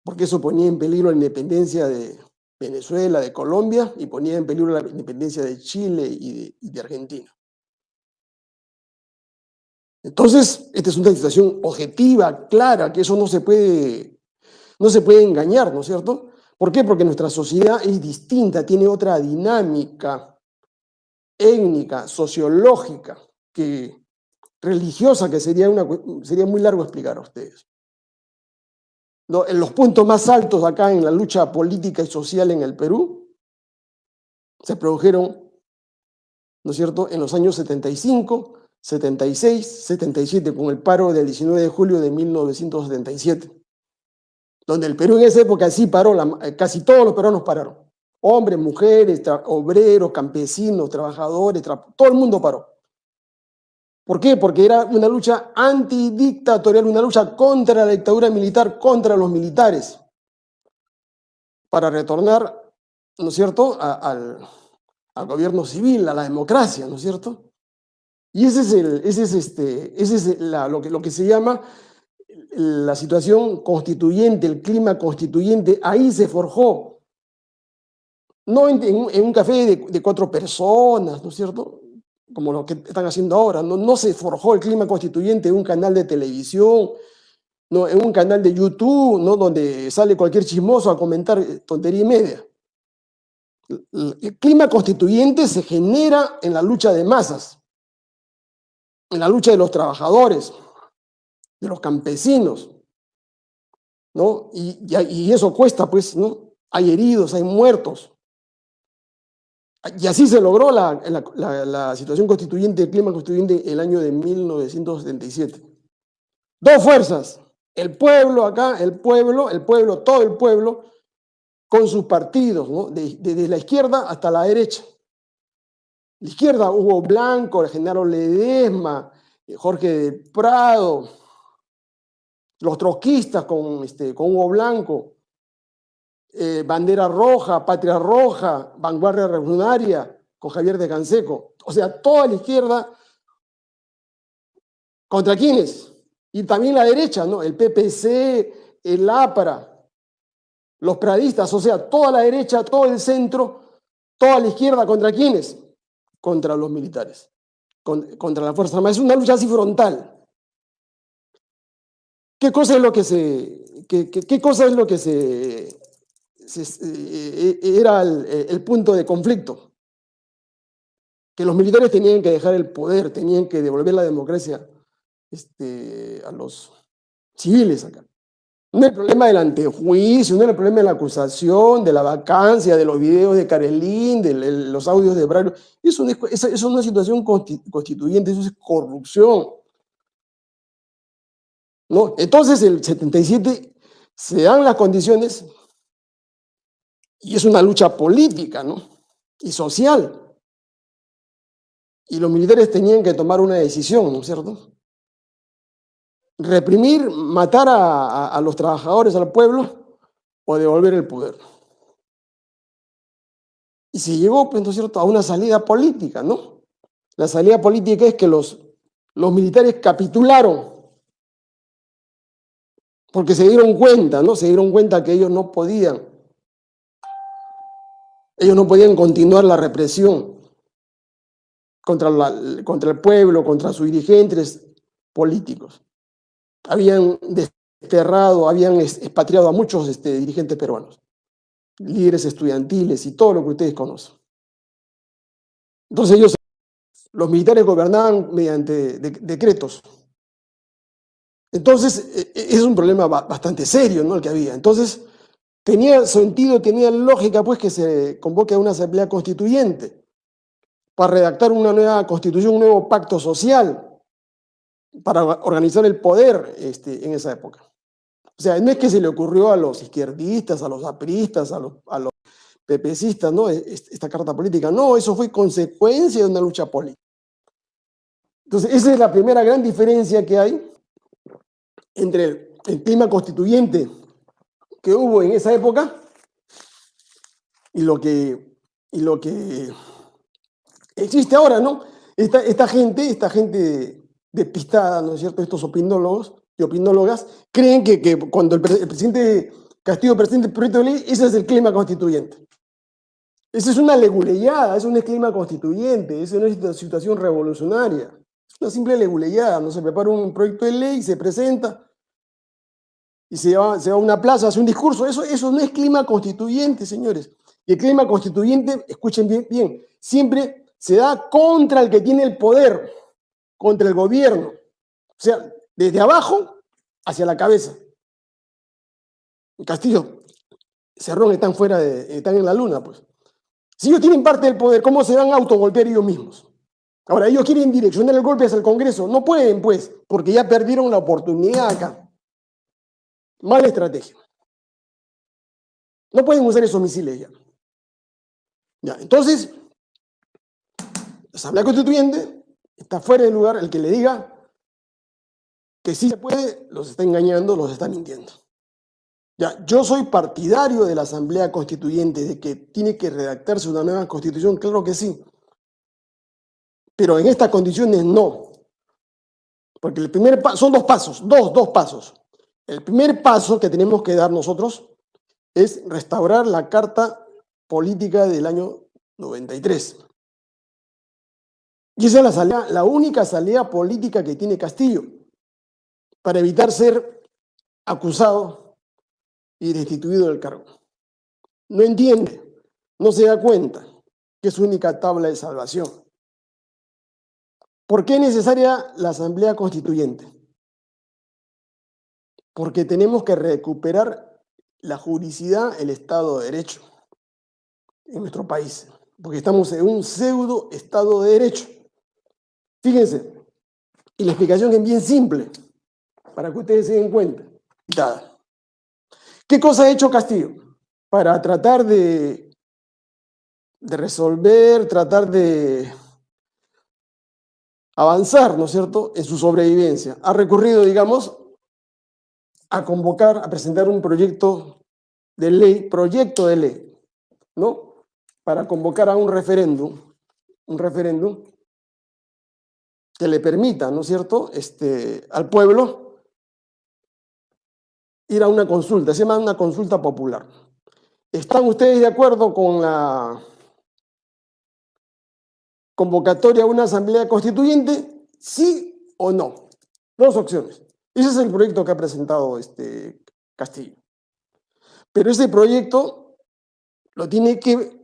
Porque eso ponía en peligro la independencia de Venezuela, de Colombia, y ponía en peligro la independencia de Chile y de Argentina. Entonces, esta es una situación objetiva, clara, que eso no se puede engañar, ¿no es cierto? ¿Por qué? Porque nuestra sociedad es distinta, tiene otra dinámica étnica, sociológica, religiosa, que sería muy largo explicar a ustedes. En los puntos más altos acá en la lucha política y social en el Perú se produjeron, ¿no es cierto?, en los años 75, 76, 77, con el paro del 19 de julio de 1977, donde el Perú en esa época sí paró, casi todos los peruanos pararon. Hombres, mujeres, obreros, campesinos, trabajadores, todo el mundo paró. ¿Por qué? Porque era una lucha antidictatorial, una lucha contra la dictadura militar, contra los militares, para retornar, ¿no es cierto?, al gobierno civil, a la democracia, ¿no es cierto? Y lo que se llama la situación constituyente, el clima constituyente, ahí se forjó. No en un café de 4 personas, ¿no es cierto? Como lo que están haciendo ahora. No, no se forjó el clima constituyente en un canal de televisión, no, en un canal de YouTube, ¿no? Donde sale cualquier chismoso a comentar tontería y media. El clima constituyente se genera en la lucha de masas, en la lucha de los trabajadores, de los campesinos, ¿no? Y eso cuesta, pues, ¿no? Hay heridos, hay muertos. Y así se logró la situación constituyente, el clima constituyente, el año de 1977. Dos fuerzas, el pueblo acá, todo el pueblo, con sus partidos, ¿no? Desde la izquierda hasta la derecha. La izquierda, Hugo Blanco, el general Ledesma, Jorge del Prado, los trotskistas con Hugo Blanco, Bandera Roja, Patria Roja, Vanguardia Revolucionaria, con Javier de Canseco. O sea, toda la izquierda, ¿contra quiénes? Y también la derecha, ¿no? El PPC, el APRA, los pradistas, o sea, toda la derecha, todo el centro, toda la izquierda, ¿contra quiénes? Contra los militares, contra la Fuerza Armada. Es una lucha así frontal. ¿Qué cosa es lo que era el punto de conflicto? Que los militares tenían que dejar el poder, tenían que devolver la democracia a los civiles acá. No es el problema del antejuicio, no es el problema de la acusación, de la vacancia, de los videos de Carelín, de los audios de Braulio. Eso no es una situación constituyente, eso es corrupción, ¿no? Entonces, el 77 se dan las condiciones y es una lucha política, ¿no? Y social. Y los militares tenían que tomar una decisión, ¿no es cierto? Reprimir, matar a los trabajadores, al pueblo, o devolver el poder. Y se llegó, pues, ¿no es cierto?, a una salida política, ¿no? La salida política es que los militares capitularon, porque se dieron cuenta, ¿no? Se dieron cuenta que ellos no podían continuar la represión contra el pueblo, contra sus dirigentes políticos. Habían desterrado, habían expatriado a muchos dirigentes peruanos, líderes estudiantiles y todo lo que ustedes conocen. Entonces los militares gobernaban mediante decretos. Entonces es un problema bastante serio, ¿no?, el que había. Entonces tenía sentido, tenía lógica, pues, que se convoque a una asamblea constituyente para redactar una nueva constitución, un nuevo pacto social, para organizar el poder en esa época. O sea, no es que se le ocurrió a los izquierdistas, a los apristas, a los PPCistas, ¿no?, esta carta política. No, eso fue consecuencia de una lucha política. Entonces, esa es la primera gran diferencia que hay entre el clima constituyente que hubo en esa época y lo que existe ahora, ¿no? Esta gente despistada, ¿no es cierto? Estos opinólogos y opinólogas creen que cuando el presidente Castillo presenta el proyecto de ley, ese es el clima constituyente. Esa es una leguleyada, eso no es clima constituyente, eso no es una situación revolucionaria. Es una simple leguleyada, no se prepara un proyecto de ley, se presenta y se va a una plaza, hace un discurso. Eso no es clima constituyente, señores. Y el clima constituyente, escuchen bien, siempre se da contra el que tiene el poder, contra el gobierno. O sea, desde abajo hacia la cabeza. Castillo, Cerrón están están en la luna, pues. Si ellos tienen parte del poder, ¿cómo se van a autogolpear ellos mismos? Ahora, ellos quieren direccionar el golpe hacia el Congreso. No pueden, pues, porque ya perdieron la oportunidad acá. Mala estrategia. No pueden usar esos misiles ya. Ya, entonces, la Asamblea Constituyente Está fuera de lugar el que le diga que sí se puede, los está engañando, los está mintiendo. Ya, yo soy partidario de la Asamblea Constituyente, de que tiene que redactarse una nueva constitución, claro que sí, pero en estas condiciones no, porque el primer son dos pasos, dos pasos. El primer paso que tenemos que dar nosotros es restaurar la Carta Política del año 93. Y esa es la salida, la única salida política que tiene Castillo para evitar ser acusado y destituido del cargo. No entiende, no se da cuenta que es su única tabla de salvación. ¿Por qué es necesaria la Asamblea Constituyente? Porque tenemos que recuperar la juridicidad, el Estado de Derecho en nuestro país, porque estamos en un pseudo Estado de Derecho. Fíjense, y la explicación es bien simple, para que ustedes se den cuenta. ¿Qué cosa ha hecho Castillo para tratar de resolver, tratar de avanzar, ¿no es cierto?, en su sobrevivencia? Ha recurrido, digamos, a convocar, a presentar un proyecto de ley, ¿no?, para convocar a un referéndum que le permita, ¿no es cierto?, al pueblo ir a una consulta, se llama una consulta popular. ¿Están ustedes de acuerdo con la convocatoria a una asamblea constituyente? ¿Sí o no? Dos opciones. Ese es el proyecto que ha presentado Castillo. Pero ese proyecto lo tiene que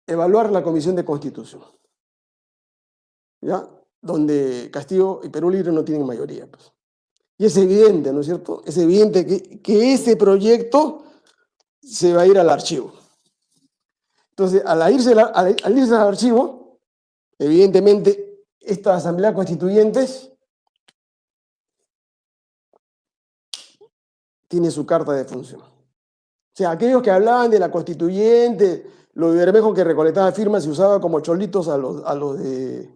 evaluar la Comisión de Constitución, ¿ya? Donde Castillo y Perú Libre no tienen mayoría, pues. Y es evidente, ¿no es cierto? Es evidente que ese proyecto se va a ir al archivo. Entonces, al irse al archivo, evidentemente, esta Asamblea Constituyente tiene su carta de función. O sea, aquellos que hablaban de la Constituyente, lo de Bermejo que recolectaba firmas y usaba como cholitos a los de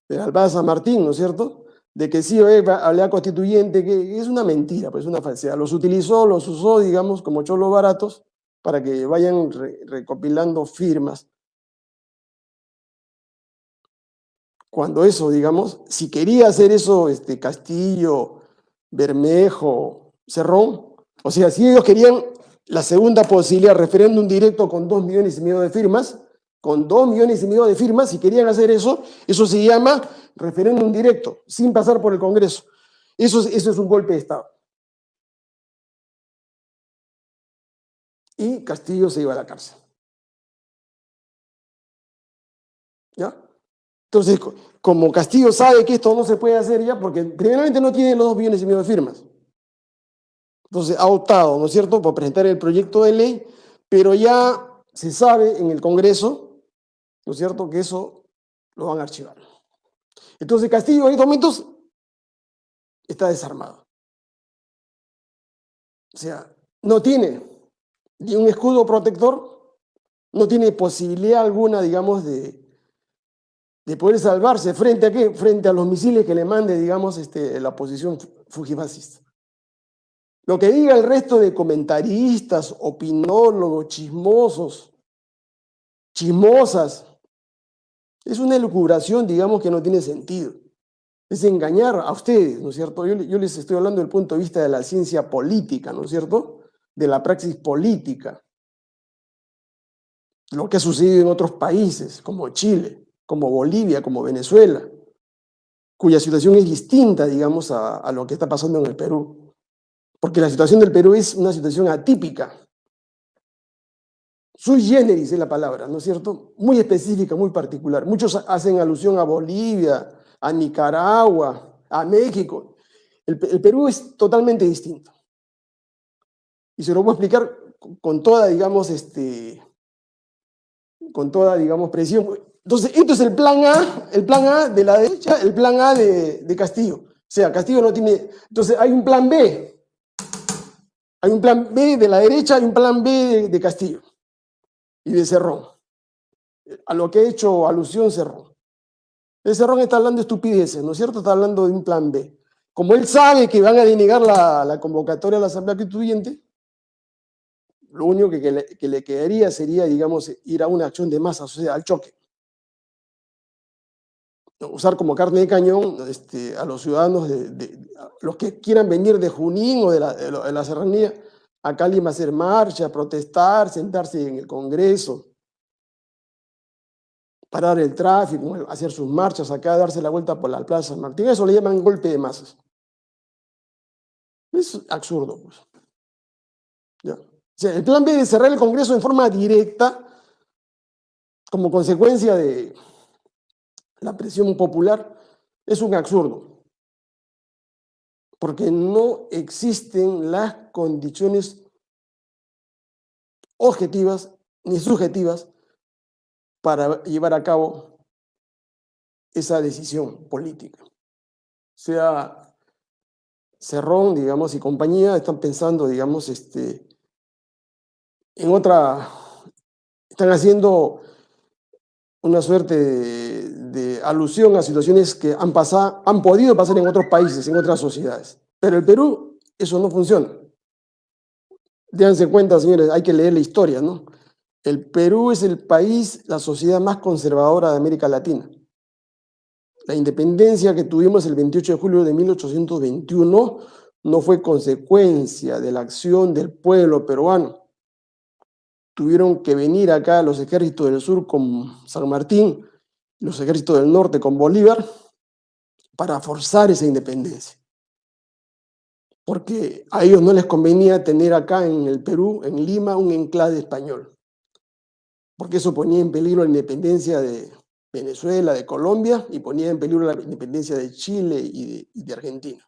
Alvada San Martín, ¿no es cierto? De que sí, hablaba constituyente, que es una mentira, pues una falsedad. Los usó, digamos, como cholos baratos para que vayan recopilando firmas. Cuando eso, digamos, si quería hacer eso Castillo, Bermejo, Cerrón, o sea, si ellos querían la segunda posibilidad, referéndum directo con 2,5 millones de firmas, si querían hacer eso se llama referéndum directo, sin pasar por el Congreso. Eso es un golpe de Estado. Y Castillo se iba a la cárcel. ¿Ya? Entonces, como Castillo sabe que esto no se puede hacer ya, porque primeramente no tiene los 2,5 millones de firmas. Entonces ha optado, ¿no es cierto?, por presentar el proyecto de ley, pero ya se sabe en el Congreso, ¿no es cierto?, que eso lo van a archivar. Entonces Castillo en estos momentos está desarmado. O sea, no tiene ni un escudo protector, no tiene posibilidad alguna, digamos, de poder salvarse frente a qué, frente a los misiles que le mande, digamos, la oposición fujifascista. Lo que diga el resto de comentaristas, opinólogos, chismosas, es una elucubración, digamos, que no tiene sentido. Es engañar a ustedes, ¿no es cierto? Yo les estoy hablando del punto de vista de la ciencia política, ¿no es cierto?, de la praxis política. Lo que ha sucedido en otros países, como Chile, como Bolivia, como Venezuela, cuya situación es distinta, digamos, a lo que está pasando en el Perú. Porque la situación del Perú es una situación atípica. Sui generis es la palabra, ¿no es cierto? Muy específica, muy particular. Muchos hacen alusión a Bolivia, a Nicaragua, a México. El Perú es totalmente distinto. Y se lo voy a explicar con toda, digamos, precisión. Entonces, esto es el plan A de la derecha, el plan A de Castillo. O sea, Castillo no tiene... Entonces, hay un plan B. Hay un plan B de la derecha, hay un plan B de Castillo y de Cerrón, a lo que ha hecho alusión Cerrón. Ese Ron está hablando de estupideces, ¿no es cierto? Está hablando de un plan B. Como él sabe que van a denegar la convocatoria a la Asamblea Constituyente, lo único que le quedaría sería, digamos, ir a una acción de masa, o sea, al choque. Usar como carne de cañón a los ciudadanos, a los que quieran venir de Junín o de la serranía, acá a Lima, hacer marcha, protestar, sentarse en el Congreso, parar el tráfico, hacer sus marchas acá, darse la vuelta por la Plaza San Martín. Eso le llaman golpe de masas. Es absurdo, pues. ¿Ya? O sea, el plan B de cerrar el Congreso en forma directa, como consecuencia de la presión popular, es un absurdo, porque no existen las condiciones objetivas ni subjetivas para llevar a cabo esa decisión política. O sea, Cerrón, digamos, y compañía están pensando, digamos, en otra, están haciendo una suerte de alusión a situaciones que han podido pasar en otros países, en otras sociedades. Pero el Perú, eso no funciona. Déjense cuenta, señores, hay que leer la historia, ¿no? El Perú es el país, la sociedad más conservadora de América Latina. La independencia que tuvimos el 28 de julio de 1821 no fue consecuencia de la acción del pueblo peruano. Tuvieron que venir acá los ejércitos del sur con San Martín, los ejércitos del norte con Bolívar, para forzar esa independencia. Porque a ellos no les convenía tener acá en el Perú, en Lima, un enclave español. Porque eso ponía en peligro la independencia de Venezuela, de Colombia, y ponía en peligro la independencia de Chile y de Argentina.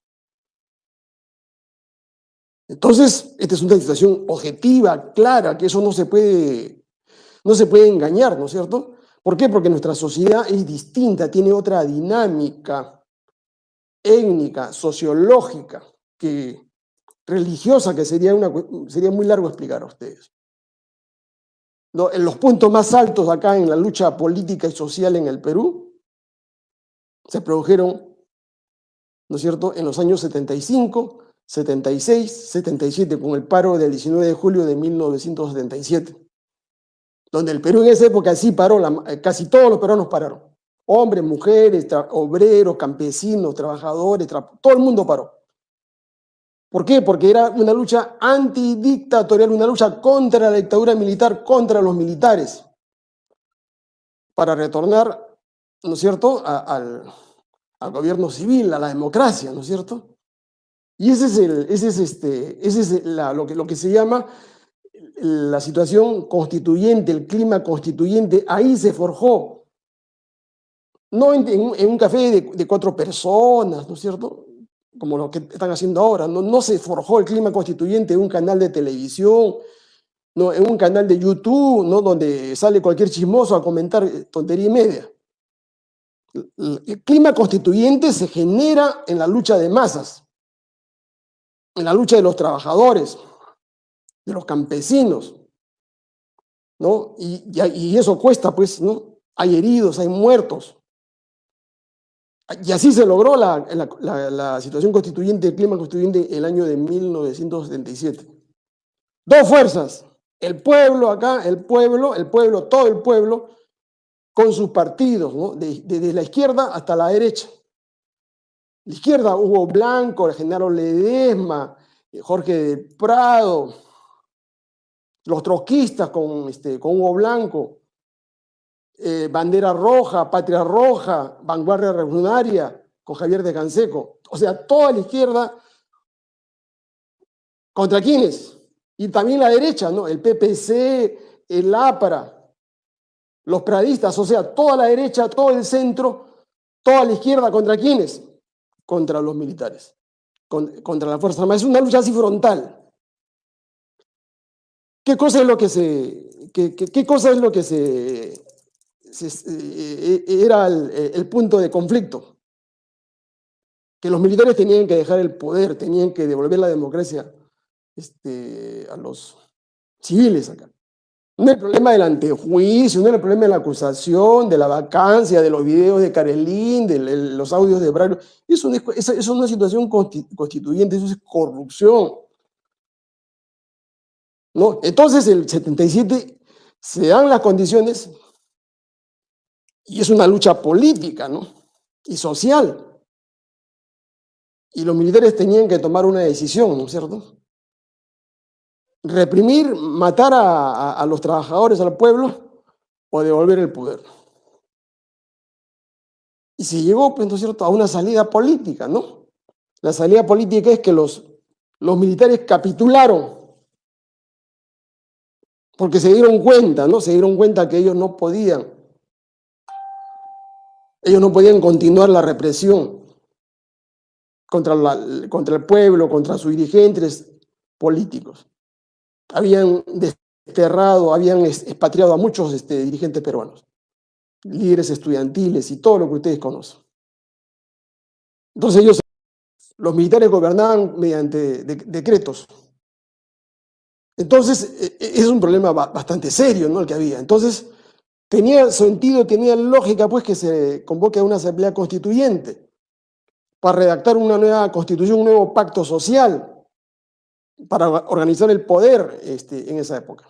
Entonces, esta es una situación objetiva, clara, que eso no se puede engañar, ¿no es cierto? ¿Por qué? Porque nuestra sociedad es distinta, tiene otra dinámica étnica, sociológica, religiosa, que sería muy largo explicar a ustedes. En los puntos más altos acá en la lucha política y social en el Perú se produjeron, ¿no es cierto?, en los años 75, 76, 77, con el paro del 19 de julio de 1977, donde el Perú en esa época sí paró, casi todos los peruanos pararon. Hombres, mujeres, obreros, campesinos, trabajadores, todo el mundo paró. ¿Por qué? Porque era una lucha antidictatorial, una lucha contra la dictadura militar, contra los militares, para retornar, ¿no es cierto?, al gobierno civil, a la democracia, ¿no es cierto? Y ese es lo que se llama la situación constituyente, el clima constituyente. Ahí se forjó, no en un café de 4 personas, ¿no es cierto?, como lo que están haciendo ahora. No se forjó el clima constituyente en un canal de televisión, no, en un canal de YouTube, ¿no?, donde sale cualquier chismoso a comentar tontería y media. El clima constituyente se genera en la lucha de masas, en la lucha de los trabajadores, de los campesinos, ¿no? Y eso cuesta, pues, ¿no? Hay heridos, hay muertos. Y así se logró la situación constituyente, el clima constituyente, el año de 1977. Dos fuerzas, el pueblo acá, todo el pueblo, con sus partidos, ¿no?, desde la izquierda hasta la derecha. La izquierda, Hugo Blanco, Genaro Ledesma, Jorge del Prado, los trotskistas con Hugo Blanco, Bandera Roja, Patria Roja, Vanguardia Revolucionaria, con Javier de Canseco. O sea, toda la izquierda, ¿contra quiénes? Y también la derecha, ¿no? El PPC, el APRA, los pradistas, o sea, toda la derecha, todo el centro, toda la izquierda, ¿contra quiénes? Contra los militares, contra la Fuerza Armada. Es una lucha así frontal. ¿Qué cosa es lo que era el punto de conflicto? Que los militares tenían que dejar el poder, tenían que devolver la democracia a los civiles acá. No es el problema del antejuicio, no es el problema de la acusación, de la vacancia, de los videos de Carelín, de los audios de Brario. Eso no es, eso no es situación constituyente, eso es corrupción, ¿no? Entonces, el 77 se dan las condiciones y es una lucha política, ¿no? Y social. Y los militares tenían que tomar una decisión, ¿no es cierto? Reprimir, matar a los trabajadores, al pueblo, o devolver el poder. Y se llegó, pues, ¿no es cierto?, a una salida política, ¿no? La salida política es que los militares capitularon porque se dieron cuenta, ¿no? Se dieron cuenta que ellos no podían continuar la represión contra el pueblo, contra sus dirigentes políticos. Habían desterrado, habían expatriado a muchos dirigentes peruanos, líderes estudiantiles y todo lo que ustedes conocen. Entonces los militares gobernaban mediante decretos. Entonces es un problema bastante serio, ¿no?, el que había. Entonces tenía sentido, tenía lógica, pues, que se convoque a una asamblea constituyente para redactar una nueva constitución, un nuevo pacto social, para organizar el poder en esa época.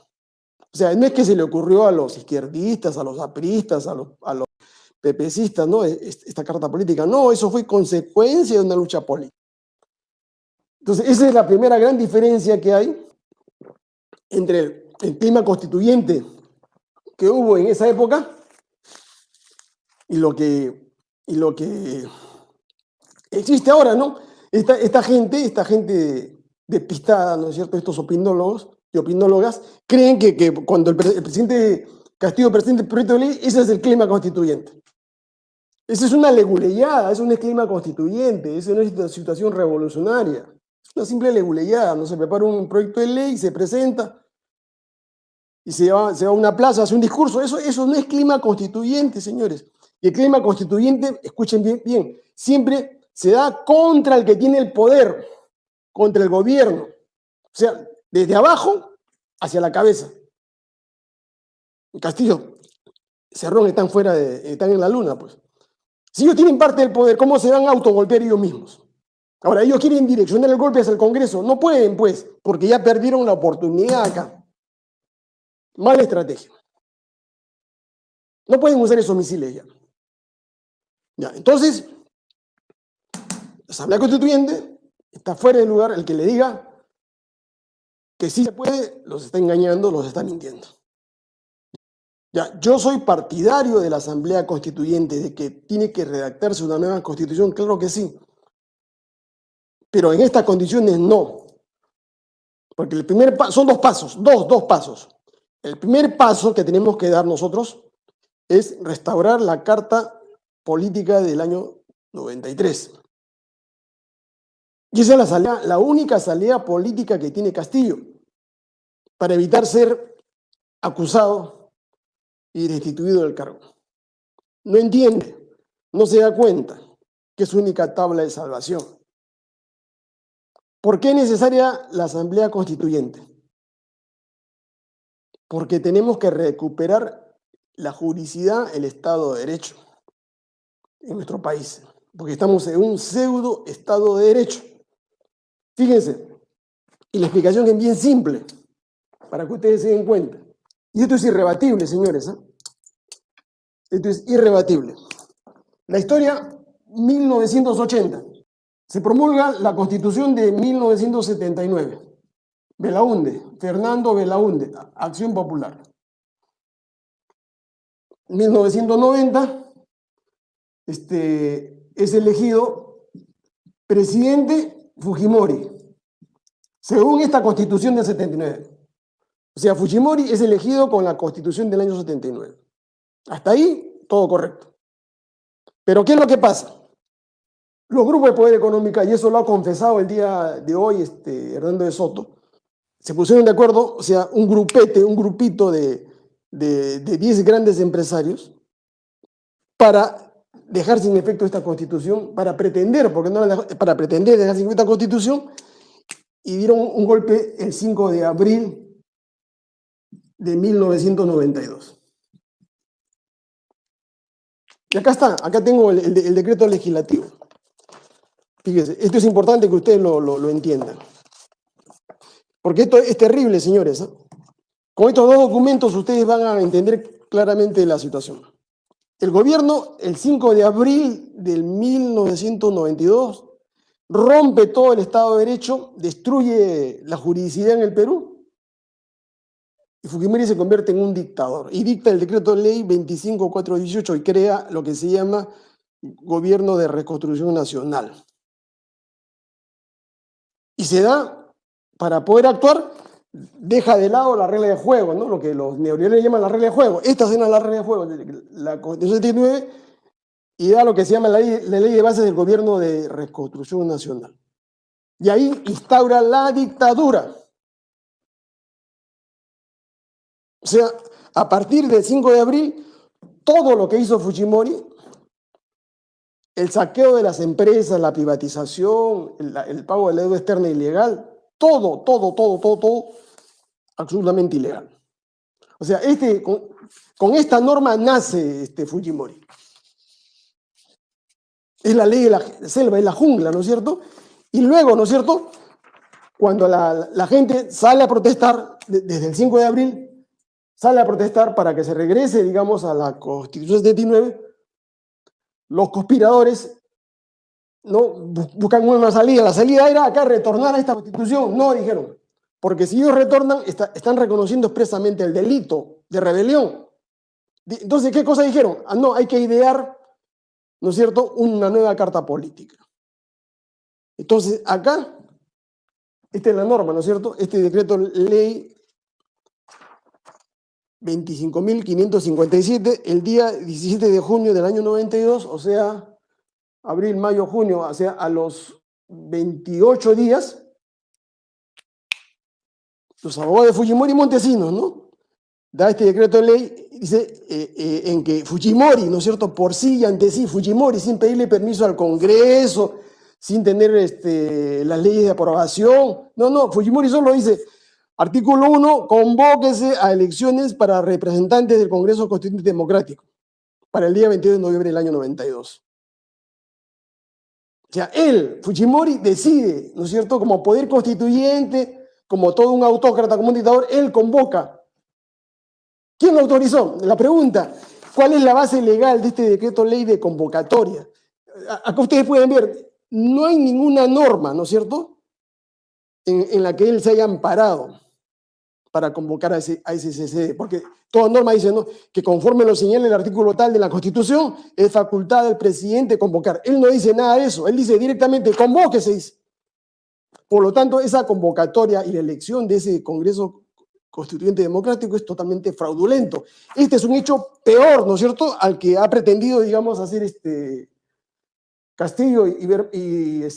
O sea, no es que se le ocurrió a los izquierdistas, a los apristas, a los pepecistas, ¿no?, esta carta política. No, eso fue consecuencia de una lucha política. Entonces, esa es la primera gran diferencia que hay entre el clima constituyente que hubo en esa época y lo que existe ahora, ¿no? Esta gente despistada, ¿no es cierto? Estos opinólogos y opinólogas creen que cuando el presidente Castillo presenta el proyecto de ley, ese es el clima constituyente. Esa es una leguleyada, eso no es clima constituyente, eso no es una situación revolucionaria. Es una simple leguleyada, ¿no? Se prepara un proyecto de ley, se presenta y se va a una plaza, hace un discurso. Eso no es clima constituyente, señores. Y el clima constituyente, escuchen bien, siempre se da contra el que tiene el poder, contra el gobierno. O sea, desde abajo hacia la cabeza. Castillo, Cerrón están están en la luna, pues. Si ellos tienen parte del poder, ¿cómo se van a autogolpear ellos mismos? Ahora, ellos quieren direccionar el golpe hacia el Congreso. No pueden, pues, porque ya perdieron la oportunidad acá. Mala estrategia. No pueden usar esos misiles ya. Ya, entonces, la Asamblea Constituyente está fuera de lugar. El que le diga que sí se puede, los está engañando, los está mintiendo. Ya, yo soy partidario de la Asamblea Constituyente, de que tiene que redactarse una nueva constitución, claro que sí. Pero en estas condiciones no. Porque el primer paso, son dos pasos. El primer paso que tenemos que dar nosotros es restaurar la Carta Política del año 93. Y esa es la única salida política que tiene Castillo para evitar ser acusado y destituido del cargo. No entiende, no se da cuenta que es su única tabla de salvación. ¿Por qué es necesaria la Asamblea Constituyente? Porque tenemos que recuperar la juridicidad, el Estado de Derecho en nuestro país, porque estamos en un pseudo Estado de Derecho. Fíjense, y la explicación es bien simple, para que ustedes se den cuenta. Y esto es irrebatible, señores, ¿eh? Esto es irrebatible. La historia, 1980. Se promulga la Constitución de 1979. Belaúnde, Fernando Belaúnde, Acción Popular. 1990, es elegido presidente Fujimori, según esta Constitución del 79. O sea, Fujimori es elegido con la Constitución del año 79. Hasta ahí, todo correcto. Pero ¿qué es lo que pasa? Los grupos de poder económico, y eso lo ha confesado el día de hoy Hernando de Soto, se pusieron de acuerdo, o sea, un grupito de 10 grandes empresarios para dejar sin efecto esta Constitución, para pretender dejar sin efecto esta Constitución, y dieron un golpe el 5 de abril de 1992. Y acá está, acá tengo el decreto legislativo. Fíjese, esto es importante que ustedes lo entiendan. Porque esto es terrible, señores, ¿eh? Con estos dos documentos ustedes van a entender claramente la situación. El gobierno, el 5 de abril del 1992, rompe todo el Estado de Derecho, destruye la juridicidad en el Perú y Fujimori se convierte en un dictador y dicta el decreto de ley 25418 y crea lo que se llama Gobierno de Reconstrucción Nacional. Y se da, para poder actuar, deja de lado la regla de juego, ¿no? Lo que los neoliberales llaman la regla de juego. Esta es la regla de juego, la Constitución 79, y da lo que se llama la ley de bases del Gobierno de Reconstrucción Nacional. Y ahí instaura la dictadura. O sea, a partir del 5 de abril, todo lo que hizo Fujimori, el saqueo de las empresas, la privatización, el pago de la deuda externa ilegal, todo, absolutamente ilegal. O sea, con esta norma nace Fujimori. Es la ley de la selva, es la jungla, ¿no es cierto? Y luego, ¿no es cierto?, cuando la gente sale a protestar, desde el 5 de abril, sale a protestar para que se regrese, digamos, a la Constitución 79, los conspiradores, ¿no?, buscan una salida. La salida era acá retornar a esta Constitución. No, dijeron, porque si ellos retornan, están reconociendo expresamente el delito de rebelión. Entonces, ¿qué cosa dijeron? Ah, no, hay que idear, ¿no es cierto?, una nueva carta política. Entonces, acá, esta es la norma, ¿no es cierto? Este decreto ley 25.557, el día 17 de junio del año 92, o sea, abril, mayo, junio, o sea, a los 28 días, los abogados de Fujimori y Montesinos, ¿no?, da este decreto de ley, dice, en que Fujimori, ¿no es cierto?, por sí y ante sí, Fujimori, sin pedirle permiso al Congreso, sin tener las leyes de aprobación, no, Fujimori solo dice, artículo 1, convóquese a elecciones para representantes del Congreso Constituyente Democrático, para el día 22 de noviembre del año 92. O sea, él, Fujimori, decide, ¿no es cierto?, como poder constituyente, como todo un autócrata, como un dictador, él convoca. ¿Quién lo autorizó? La pregunta, ¿cuál es la base legal de este decreto ley de convocatoria? Acá ustedes pueden ver, no hay ninguna norma, ¿no es cierto?, en la que él se haya amparado para convocar a ese CCD, porque toda norma dice, ¿no?, que conforme lo señala el artículo tal de la Constitución, es facultad del presidente convocar. Él no dice nada de eso, él dice directamente, convóquese, dice. Por lo tanto, esa convocatoria y la elección de ese Congreso Constituyente Democrático es totalmente fraudulento. Este es un hecho peor, ¿no es cierto?, al que ha pretendido, digamos, hacer Castillo y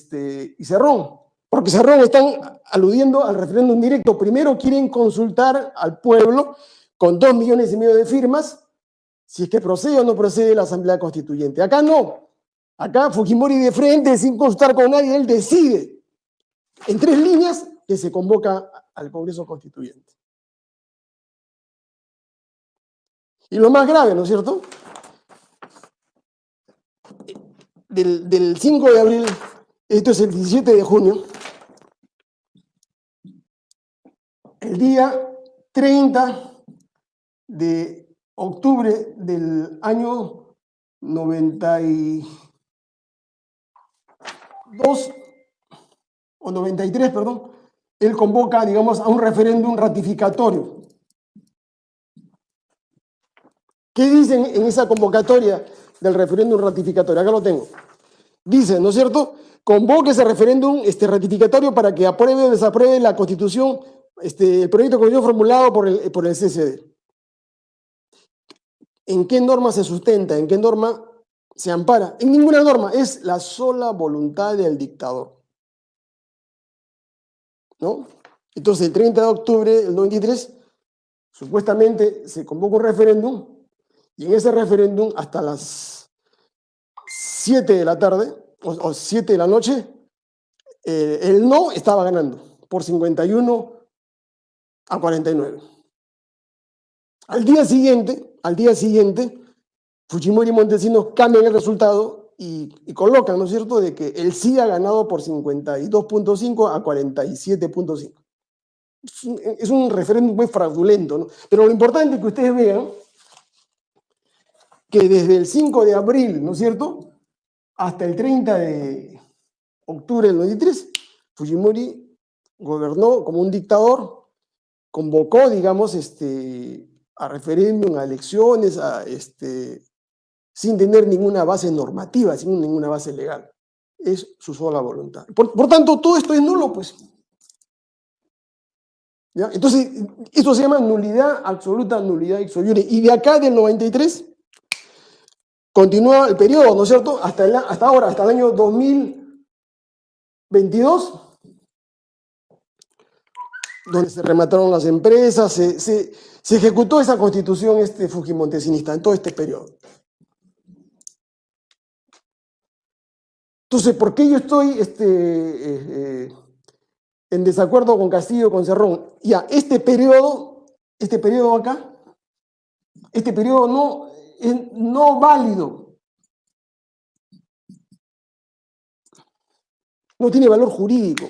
Cerrón. Porque Cerrón están aludiendo al referéndum directo. Primero quieren consultar al pueblo con 2,5 millones de firmas si es que procede o no procede la Asamblea Constituyente. Acá no. Acá Fujimori de frente, sin consultar con nadie, él decide en 3 líneas que se convoca al Congreso Constituyente. Y lo más grave, ¿no es cierto?, del 5 de abril, esto es el 17 de junio, el día 30 de octubre del año 92 o 93, perdón, él convoca, digamos, a un referéndum ratificatorio. ¿Qué dicen en esa convocatoria del referéndum ratificatorio? Acá lo tengo. Dice, ¿no es cierto?, convoque ese referéndum ratificatorio para que apruebe o desapruebe la Constitución, el proyecto de Constitución formulado por el CCD. ¿En qué norma se sustenta? ¿En qué norma se ampara? En ninguna norma, es la sola voluntad del dictador, ¿no? Entonces, el 30 de octubre del 93, supuestamente se convoca un referéndum, y en ese referéndum, hasta las 7 de la tarde, o 7 de la noche, el no estaba ganando por 51 a 49. Al día siguiente, Fujimori y Montesinos cambian el resultado y colocan, ¿no es cierto?, de que el sí ha ganado por 52.5 a 47.5. Es un referéndum muy fraudulento, ¿no? Pero lo importante es que ustedes vean que desde el 5 de abril, ¿no es cierto?, hasta el 30 de octubre del 93, Fujimori gobernó como un dictador, convocó, digamos, a referéndum, a elecciones, sin tener ninguna base normativa, sin ninguna base legal. Es su sola voluntad. Por tanto, todo esto es nulo, pues. ¿Ya? Entonces, esto se llama nulidad absoluta, nulidad ex iure. Y de acá, del 93, continúa el periodo, ¿no es cierto? Hasta ahora, hasta el año 2022, donde se remataron las empresas, se ejecutó esa constitución fujimontesinista en todo este periodo. Entonces, ¿por qué yo estoy en desacuerdo con Castillo, con Cerrón? Ya, este periodo acá, este periodo no es no válido. No tiene valor jurídico.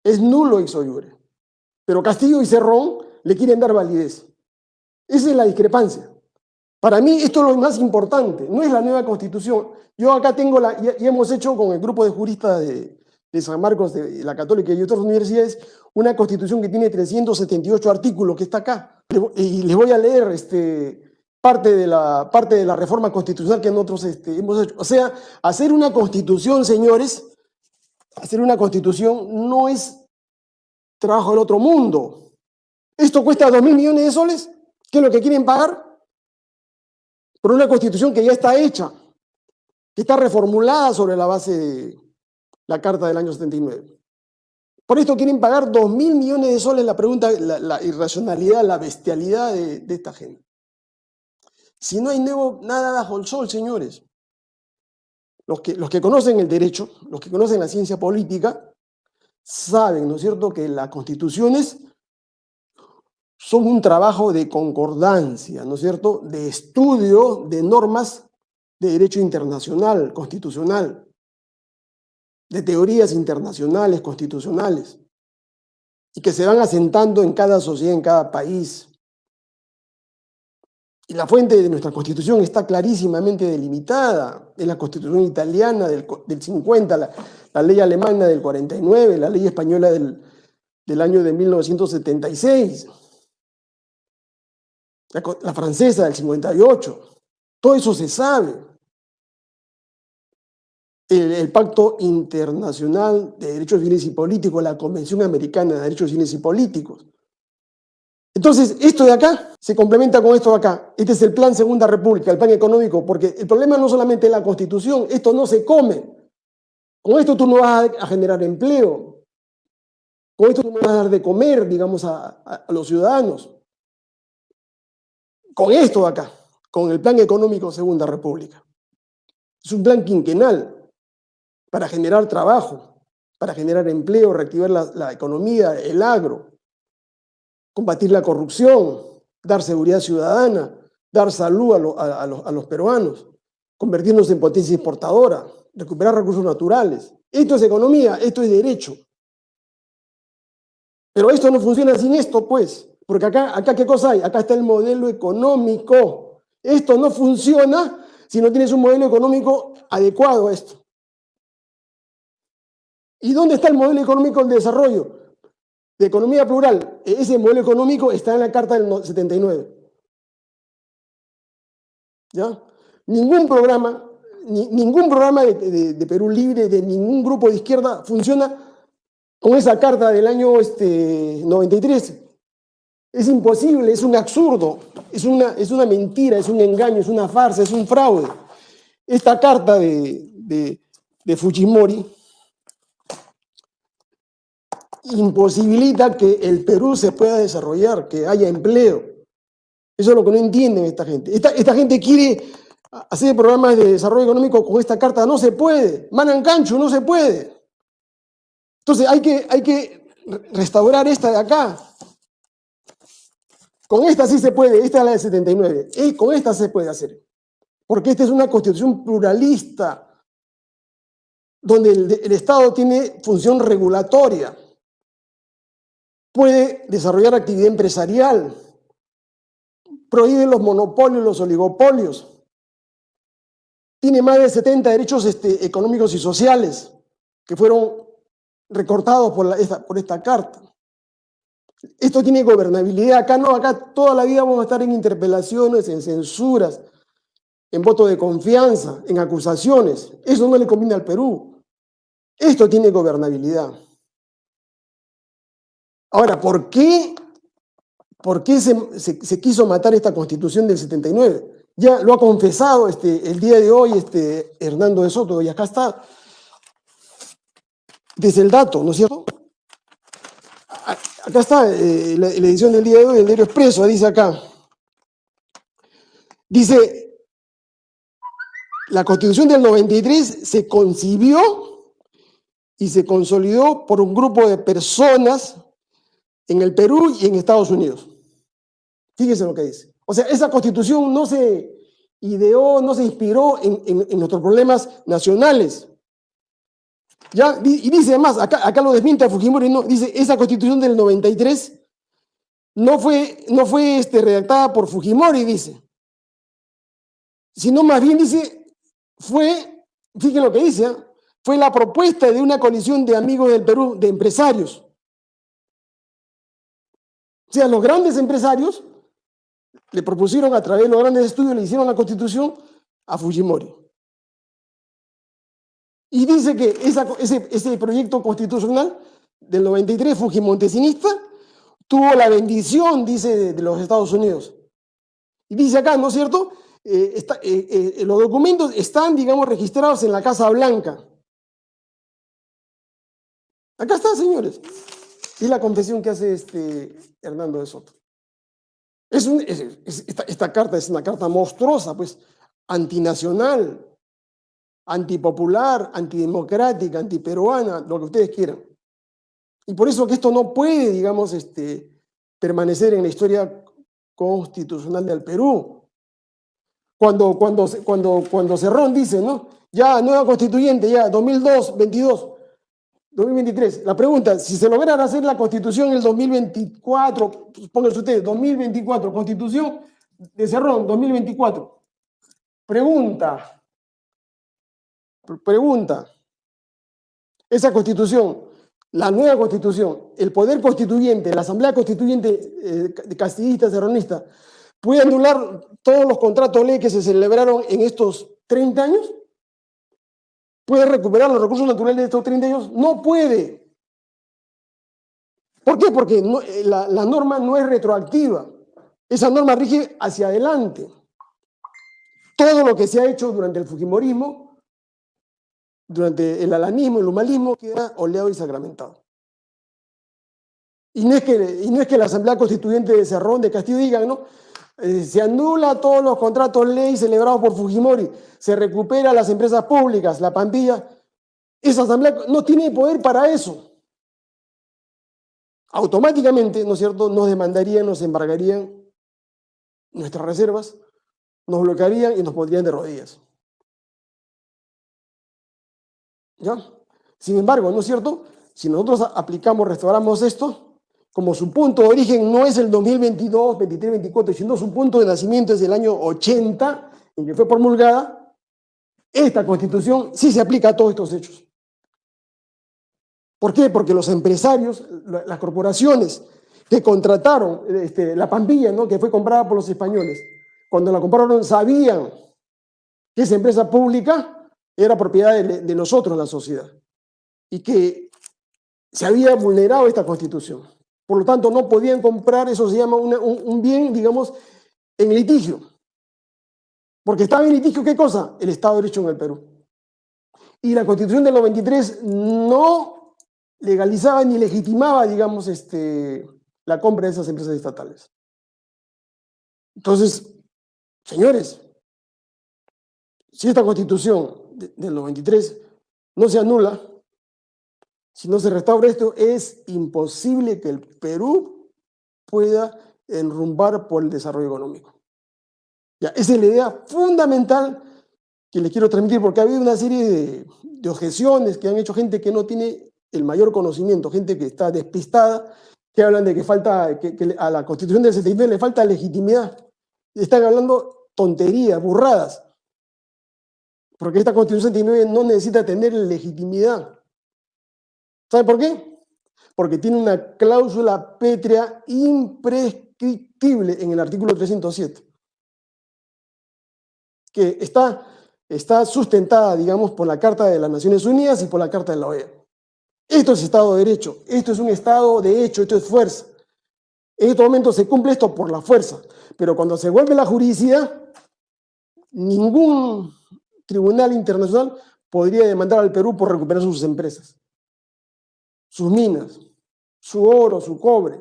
Es nulo ex iure. Pero Castillo y Cerrón le quieren dar validez. Esa es la discrepancia. Para mí esto es lo más importante, no es la nueva constitución. Yo acá tengo y hemos hecho con el grupo de juristas de San Marcos, de la Católica y otras universidades, una constitución que tiene 378 artículos, que está acá. Y les voy a leer parte de la reforma constitucional que nosotros hemos hecho. O sea, hacer una constitución, señores, hacer una constitución no es trabajo del otro mundo. Esto cuesta 2.000 millones de soles, ¿qué es lo que quieren pagar? Por una constitución que ya está hecha, que está reformulada sobre la base de la Carta del año 79. Por esto quieren pagar 2.000 millones de soles. La pregunta, la irracionalidad, la bestialidad de esta gente. Si no hay nada bajo el sol, señores. Los que conocen el derecho, los que conocen la ciencia política, saben, ¿no es cierto?, que las constituciones son un trabajo de concordancia, ¿no es cierto?, de estudio de normas de derecho internacional, constitucional, de teorías internacionales, constitucionales, y que se van asentando en cada sociedad, en cada país. Y la fuente de nuestra Constitución está clarísimamente delimitada. Es la Constitución italiana del 50, la ley alemana del 49, la ley española del año de 1976, la francesa del 58. Todo eso se sabe. El Pacto Internacional de Derechos Civiles y Políticos, la Convención Americana de Derechos Civiles y Políticos. Entonces, esto de acá se complementa con esto de acá. Este es el Plan Segunda República, el plan económico, porque el problema no solamente es la Constitución, esto no se come. Con esto tú no vas a generar empleo. Con esto tú no vas a dar de comer, digamos, a los ciudadanos. Con esto de acá, con el Plan Económico Segunda República. Es un plan quinquenal para generar trabajo, para generar empleo, reactivar la economía, el agro, combatir la corrupción, dar seguridad ciudadana, dar salud a los peruanos, convertirnos en potencia exportadora, recuperar recursos naturales. Esto es economía, esto es derecho. Pero esto no funciona sin esto, pues, porque acá ¿qué cosa hay? Acá está el modelo económico. Esto no funciona si no tienes un modelo económico adecuado a esto. ¿Y dónde está el modelo económico del desarrollo? De economía plural. Ese modelo económico está en la Carta del 79. ¿Ya? Ningún programa de Perú Libre, de ningún grupo de izquierda, funciona con esa carta del año 93. Es imposible, es un absurdo, es una mentira, es un engaño, es una farsa, es un fraude. Esta carta de Fujimori imposibilita que el Perú se pueda desarrollar, que haya empleo. Eso es lo que no entienden esta gente. Esta gente quiere hacer programas de desarrollo económico con esta carta. No se puede. Manancancho, no se puede. Entonces hay que restaurar esta de acá. Con esta sí se puede, esta es la del 79, y con esta se puede hacer, porque esta es una constitución pluralista, donde el Estado tiene función regulatoria, puede desarrollar actividad empresarial, prohíbe los monopolios, los oligopolios, tiene más de 70 derechos económicos y sociales que fueron recortados por esta carta. Esto tiene gobernabilidad. Acá no, acá toda la vida vamos a estar en interpelaciones, en censuras, en voto de confianza, en acusaciones. Eso no le conviene al Perú. Esto tiene gobernabilidad. Ahora, ¿por qué se quiso matar esta Constitución del 79? Ya lo ha confesado el día de hoy Hernando de Soto, y acá está, desde el dato, ¿no es cierto? Acá está la edición del día de hoy, el diario Expreso, dice acá. Dice, la Constitución del 93 se concibió y se consolidó por un grupo de personas en el Perú y en Estados Unidos. Fíjense lo que dice. O sea, esa Constitución no se ideó, no se inspiró en nuestros problemas nacionales. ¿Ya? Y dice además, acá lo desmiente a Fujimori, no, dice, esa Constitución del 93 no fue redactada por Fujimori, dice, sino más bien dice, fíjense lo que dice, ¿eh? Fue la propuesta de una coalición de amigos del Perú, de empresarios. O sea, los grandes empresarios le propusieron a través de los grandes estudios, le hicieron la Constitución a Fujimori. Y dice que ese proyecto constitucional del 93 fujimontesinista tuvo la bendición, dice, de los Estados Unidos. Y dice acá, ¿no es cierto? Los documentos están, digamos, registrados en la Casa Blanca. Acá está, señores. Y la confesión que hace Hernando de Soto. Esta carta es una carta monstruosa, pues, antinacional, antipopular, antidemocrática, antiperuana, lo que ustedes quieran. Y por eso que esto no puede, digamos, permanecer en la historia constitucional del Perú. Cuando Cerrón dice, ¿no? Ya, nueva constituyente, ya, 2002, 22, 2023. La pregunta, si se lograra hacer la constitución en el 2024, pónganse ustedes, 2024, constitución de Cerrón, 2024. Pregunta, esa constitución, la nueva constitución, el poder constituyente, la asamblea constituyente castillista, serronista, ¿puede anular todos los contratos de ley que se celebraron en estos 30 años? ¿Puede recuperar los recursos naturales de estos 30 años? No puede. ¿Por qué? Porque la norma no es retroactiva. Esa norma rige hacia adelante. Todo lo que se ha hecho durante el fujimorismo, durante el alanismo, el humanismo, queda oleado y sacramentado. Y no es que la Asamblea Constituyente de Cerrón, de Castillo, digan, ¿no? Se anula todos los contratos ley celebrados por Fujimori, se recupera las empresas públicas, la pandilla. Esa asamblea no tiene poder para eso. Automáticamente, ¿no es cierto?, nos demandarían, nos embargarían nuestras reservas, nos bloquearían y nos pondrían de rodillas. ¿Ya? Sin embargo, ¿no es cierto?, si nosotros aplicamos, restauramos esto, como su punto de origen no es el 2022, 23, 24, sino su punto de nacimiento es el año 80, en que fue promulgada, esta Constitución sí se aplica a todos estos hechos. ¿Por qué? Porque los empresarios, las corporaciones que contrataron la Pampilla, ¿no?, que fue comprada por los españoles, cuando la compraron sabían que esa empresa pública era propiedad de nosotros, la sociedad, y que se había vulnerado esta Constitución. Por lo tanto, no podían comprar, eso se llama un bien, digamos, en litigio. Porque estaba en litigio, ¿qué cosa? El Estado de Derecho en el Perú. Y la Constitución del 93 no legalizaba ni legitimaba, digamos, la compra de esas empresas estatales. Entonces, señores, si esta Constitución del 93 no se anula, si no se restaura esto, es imposible que el Perú pueda enrumbar por el desarrollo económico. Ya, esa es la idea fundamental que les quiero transmitir, porque ha habido una serie de objeciones que han hecho gente que no tiene el mayor conocimiento, gente que está despistada, que hablan de que falta, que a la Constitución del 79 le falta legitimidad. Están hablando tonterías, burradas, porque esta Constitución del 79 no necesita tener legitimidad. ¿Sabe por qué? Porque tiene una cláusula pétrea imprescriptible en el artículo 307, que está sustentada, digamos, por la Carta de las Naciones Unidas y por la Carta de la OEA. Esto es Estado de Derecho, esto es un Estado de hecho, esto es fuerza. En este momento se cumple esto por la fuerza, pero cuando se vuelve la juridicidad, ningún tribunal internacional podría demandar al Perú por recuperar sus empresas, sus minas, su oro, su cobre,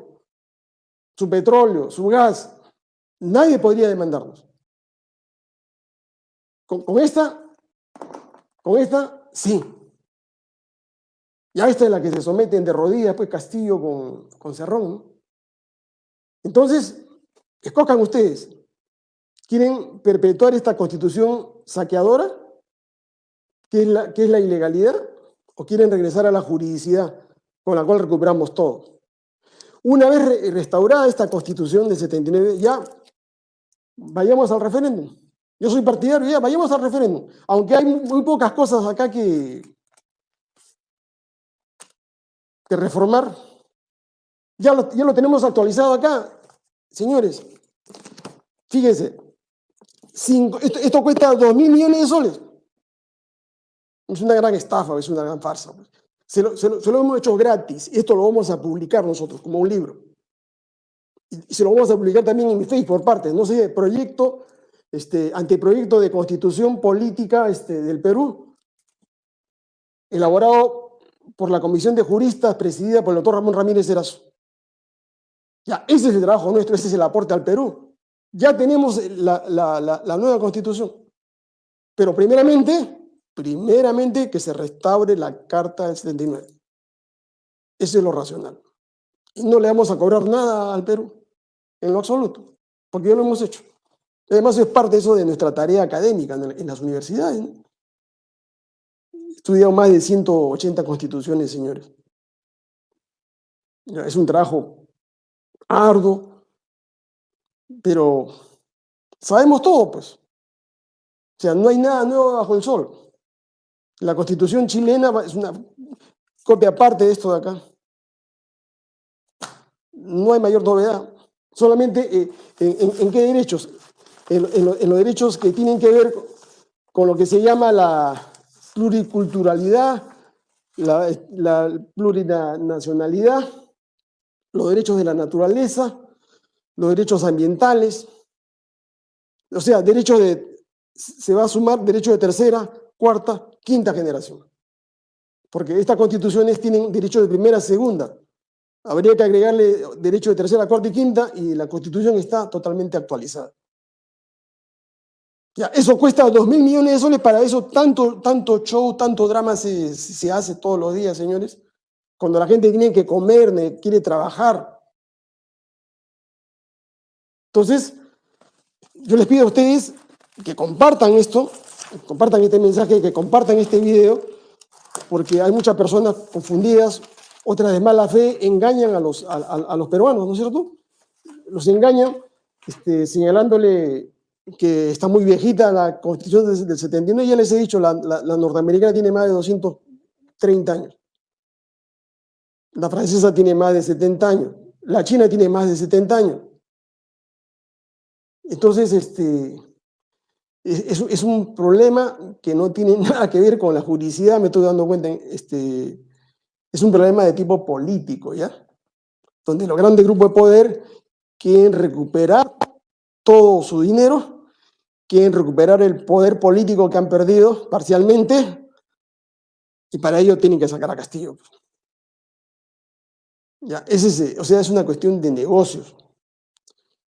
su petróleo, su gas. Nadie podría demandarnos. Con esta, sí. Ya esta es la que se someten de rodillas, pues Castillo con Cerrón, ¿no? Entonces, escojan ustedes. ¿Quieren perpetuar esta constitución saqueadora, que es la ilegalidad, o quieren regresar a la juridicidad con la cual recuperamos todo? Una vez restaurada esta constitución del 79, ya vayamos al referéndum. Yo soy partidario, ya vayamos al referéndum. Aunque hay muy pocas cosas acá que reformar. Ya lo tenemos actualizado acá. Señores, fíjense, esto cuesta 2.000 millones de soles. Es una gran estafa, es una gran farsa. Se lo hemos hecho gratis. Esto lo vamos a publicar nosotros como un libro. Y se lo vamos a publicar también en mi Facebook por partes. No sé, anteproyecto de Constitución Política del Perú, elaborado por la Comisión de Juristas presidida por el doctor Ramón Ramírez Erazo. Ya, ese es el trabajo nuestro, ese es el aporte al Perú. Ya tenemos la nueva Constitución. Pero primeramente que se restaure la Carta del 79. Eso es lo racional. Y no le vamos a cobrar nada al Perú, en lo absoluto, porque ya lo hemos hecho. Además es parte eso de nuestra tarea académica en las universidades, ¿no? He estudiado más de 180 constituciones, señores. Ya, es un trabajo arduo, pero sabemos todo, pues. O sea, no hay nada nuevo bajo el sol. La Constitución chilena es una copia aparte de esto de acá. No hay mayor novedad. Solamente en qué derechos. En los derechos que tienen que ver con lo que se llama la pluriculturalidad, la plurinacionalidad, los derechos de la naturaleza, los derechos ambientales. O sea, se va a sumar derecho de tercera, cuarta, quinta generación. Porque estas constituciones tienen derecho de primera, segunda. Habría que agregarle derecho de tercera, cuarta y quinta, y la Constitución está totalmente actualizada. Ya, eso cuesta 2.000 millones de soles. Para eso tanto show, tanto drama se hace todos los días, señores. Cuando la gente tiene que comer, quiere trabajar. Entonces, yo les pido a ustedes que compartan esto, compartan este mensaje, que compartan este video, porque hay muchas personas confundidas, otras de mala fe, engañan a los peruanos, ¿no es cierto? Los engañan señalándole que está muy viejita la Constitución del 79. Ya les he dicho, la norteamericana tiene más de 230 años. La francesa tiene más de 70 años. La china tiene más de 70 años. Entonces, es un problema que no tiene nada que ver con la juridicidad, me estoy dando cuenta. Es un problema de tipo político, ¿ya? Donde los grandes grupos de poder quieren recuperar todo su dinero, quieren recuperar el poder político que han perdido parcialmente, y para ello tienen que sacar a Castillo. Ya, o sea, es una cuestión de negocios.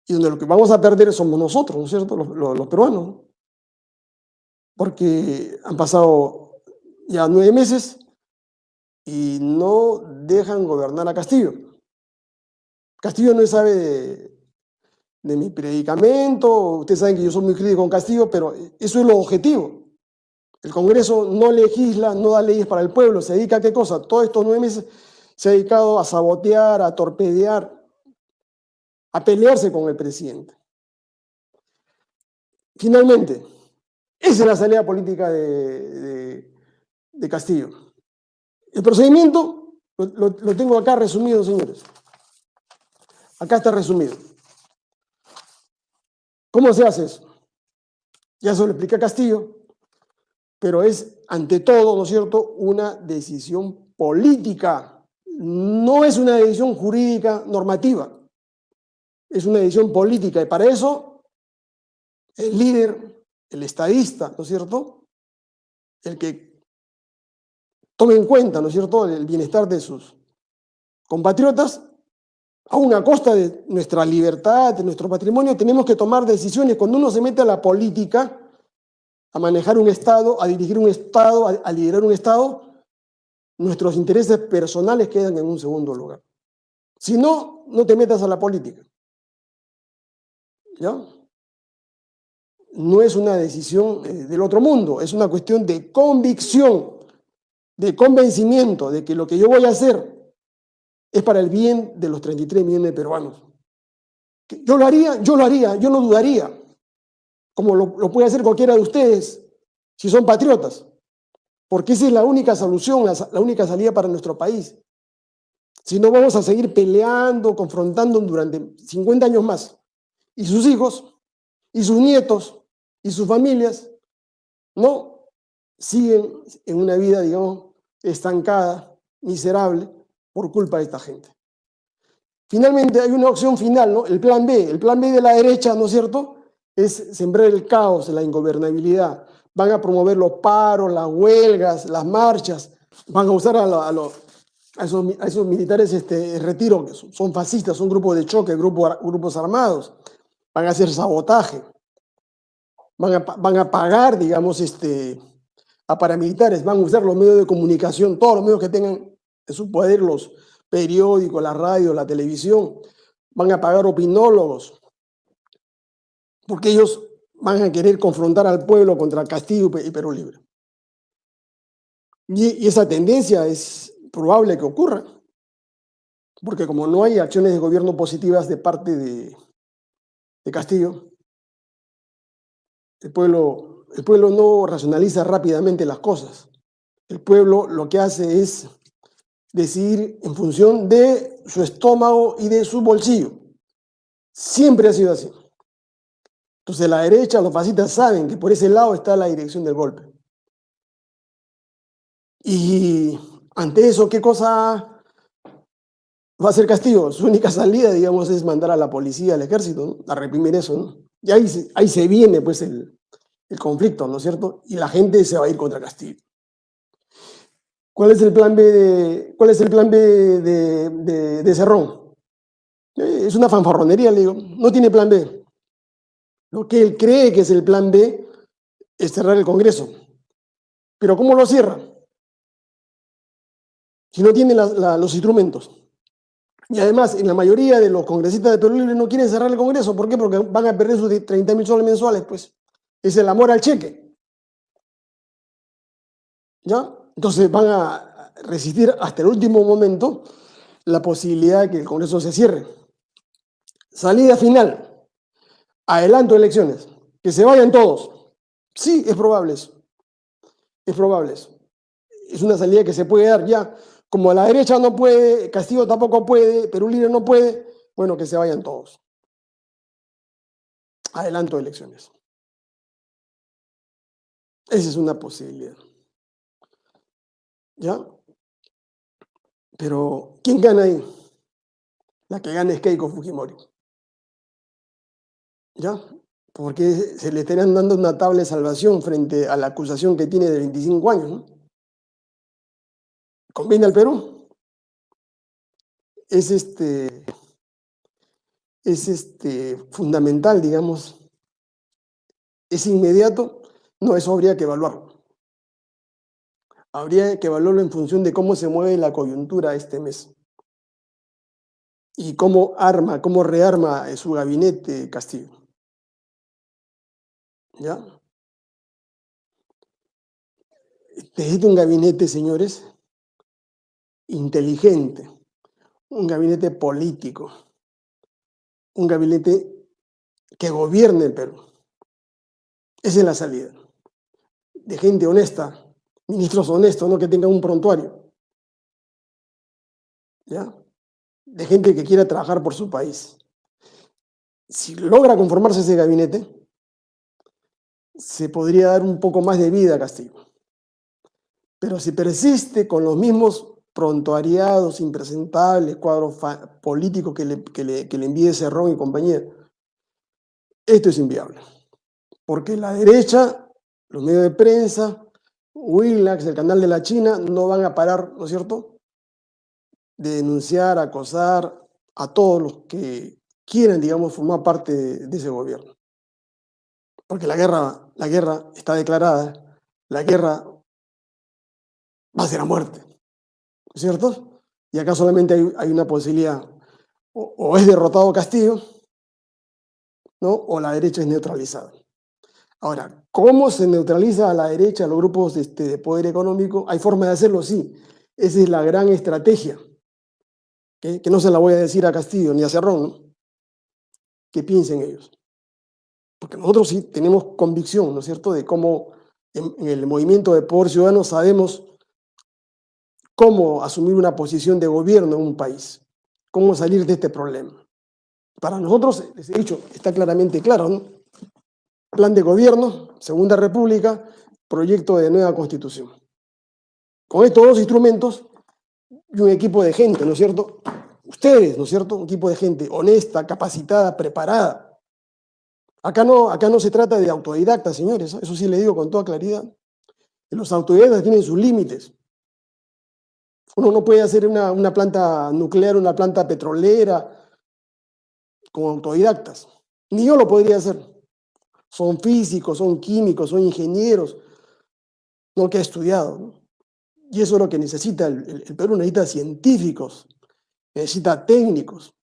Y donde lo que vamos a perder somos nosotros, ¿no es cierto? Los peruanos, ¿no? Porque han pasado ya 9 meses y no dejan gobernar a Castillo. Castillo no sabe de mi predicamento. Ustedes saben que yo soy muy crítico con Castillo, pero eso es lo objetivo. El Congreso no legisla, no da leyes para el pueblo, se dedica a qué cosa. Todos estos 9 meses se ha dedicado a sabotear, a torpedear, a pelearse con el presidente. Finalmente, esa es la salida política de Castillo. El procedimiento lo tengo acá resumido, señores. Acá está resumido. ¿Cómo se hace eso? Ya se lo expliqué a Castillo, pero es ante todo, ¿no es cierto?, una decisión política. No es una decisión jurídica normativa. Es una decisión política y para eso el líder, el estadista, ¿no es cierto?, el que tome en cuenta, ¿no es cierto?, el bienestar de sus compatriotas, aún a costa de nuestra libertad, de nuestro patrimonio, tenemos que tomar decisiones. Cuando uno se mete a la política, a manejar un Estado, a dirigir un Estado, a liderar un Estado, nuestros intereses personales quedan en un segundo lugar. Si no, no te metas a la política. ¿Ya? No es una decisión del otro mundo, es una cuestión de convicción, de convencimiento de que lo que yo voy a hacer es para el bien de los 33 millones de peruanos. Yo lo haría, yo no dudaría, como lo puede hacer cualquiera de ustedes, si son patriotas, porque esa es la única solución, la única salida para nuestro país. Si no, vamos a seguir peleando, confrontando durante 50 años más. Y sus hijos, y sus nietos, y sus familias, no siguen en una vida, digamos, estancada, miserable, por culpa de esta gente. Finalmente hay una opción final, ¿no? El plan B. El plan B de la derecha, ¿no es cierto?, es sembrar el caos, la ingobernabilidad. Van a promover los paros, las huelgas, las marchas. Van a usar a esos militares retiro, que son fascistas, son grupos de choque, grupos armados. Van a hacer sabotaje. Van a pagar, digamos, a paramilitares. Van a usar los medios de comunicación, todos los medios que tengan en su poder, los periódicos, la radio, la televisión. Van a pagar opinólogos, porque ellos van a querer confrontar al pueblo contra Castillo y Perú Libre. Y esa tendencia es probable que ocurra, porque como no hay acciones de gobierno positivas de parte de Castillo, el pueblo no racionaliza rápidamente las cosas. El pueblo lo que hace es decidir en función de su estómago y de su bolsillo. Siempre ha sido así. Entonces la derecha, los fascistas saben que por ese lado está la dirección del golpe. Y ante eso, ¿qué cosa va a hacer Castillo? Su única salida, digamos, es mandar a la policía, al ejército, ¿no?, a reprimir eso, ¿no? Y ahí se viene, pues, el conflicto, ¿no es cierto? Y la gente se va a ir contra Castillo. ¿Cuál es el plan B de Cerrón? Es una fanfarronería, le digo. No tiene plan B. Lo que él cree que es el plan B es cerrar el Congreso. Pero ¿cómo lo cierra? Si no tiene los instrumentos. Y además, en la mayoría de los congresistas de Perú Libre no quieren cerrar el Congreso. ¿Por qué? Porque van a perder sus 30.000 soles mensuales, pues. Es el amor al cheque. ¿Ya? Entonces van a resistir hasta el último momento la posibilidad de que el Congreso se cierre. Salida final. Adelanto elecciones. Que se vayan todos. Sí, es probable eso. Es probable eso. Es una salida que se puede dar ya. Como la derecha no puede, Castillo tampoco puede, Perú Libre no puede, bueno, que se vayan todos. Adelanto elecciones. Esa es una posibilidad. ¿Ya? Pero, ¿quién gana ahí? La que gana es Keiko Fujimori. ¿Ya? Porque se le estarían dando una tabla de salvación frente a la acusación que tiene de 25 años, ¿no? ¿Conviene al Perú? Es fundamental, digamos. ¿Es inmediato? No, eso habría que evaluarlo. Habría que evaluarlo en función de cómo se mueve la coyuntura este mes. ¿Y cómo arma, cómo rearma su gabinete Castillo? ¿Ya? Necesita un gabinete, señores, inteligente, un gabinete político, un gabinete que gobierne el Perú. Esa es la salida. De gente honesta, ministros honestos, no que tengan un prontuario, ¿ya? De gente que quiera trabajar por su país. Si logra conformarse ese gabinete, se podría dar un poco más de vida a Castillo. Pero si persiste con los mismos prontuariados, impresentables, cuadros políticos que le envíe Cerrón y compañía, esto es inviable. Porque la derecha, los medios de prensa, Willax, el canal de la China, no van a parar, ¿no es cierto?, de denunciar, acosar a todos los que quieran, digamos, formar parte de ese gobierno. Porque la guerra está declarada, la guerra va a ser a muerte, ¿no es cierto? Y acá solamente hay una posibilidad, o es derrotado Castillo, ¿no? O la derecha es neutralizada. Ahora, ¿cómo se neutraliza a la derecha, a los grupos de poder económico? Hay forma de hacerlo, sí. Esa es la gran estrategia, que no se la voy a decir a Castillo ni a Cerrón, ¿no? Que piensen ellos. Porque nosotros sí tenemos convicción, ¿no es cierto?, de cómo en el movimiento de Poder Ciudadano sabemos cómo asumir una posición de gobierno en un país, cómo salir de este problema. Para nosotros, les he dicho, está claramente claro, ¿no? Plan de gobierno, Segunda República, proyecto de nueva constitución. Con estos dos instrumentos y un equipo de gente, ¿no es cierto? Ustedes, ¿no es cierto? Un equipo de gente honesta, capacitada, preparada. Acá no se trata de autodidactas, señores, eso sí le digo con toda claridad. Los autodidactas tienen sus límites. Uno no puede hacer una planta nuclear, una planta petrolera con autodidactas. Ni yo lo podría hacer. Son físicos, son químicos, son ingenieros, no que ha estudiado, ¿no? Y eso es lo que necesita el Perú, necesita científicos, necesita técnicos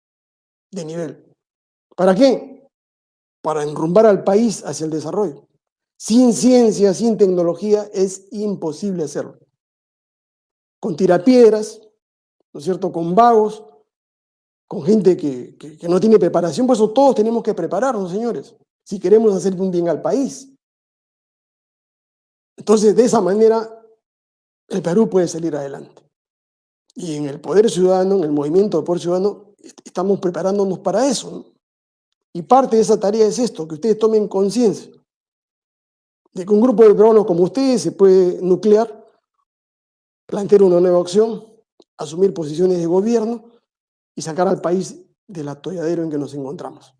de nivel. ¿Para qué? Para enrumbar al país hacia el desarrollo. Sin ciencia, sin tecnología, es imposible hacerlo. Con tirapiedras, ¿no es cierto?, con vagos, con gente que no tiene preparación, por eso todos tenemos que prepararnos, señores, si queremos hacer un bien al país. Entonces, de esa manera, el Perú puede salir adelante. Y en el Poder Ciudadano, en el movimiento de Poder Ciudadano, estamos preparándonos para eso, ¿no? Y parte de esa tarea es esto, que ustedes tomen conciencia de que un grupo de peruanos como ustedes se puede nuclear, plantear una nueva opción, asumir posiciones de gobierno y sacar al país del atolladero en que nos encontramos.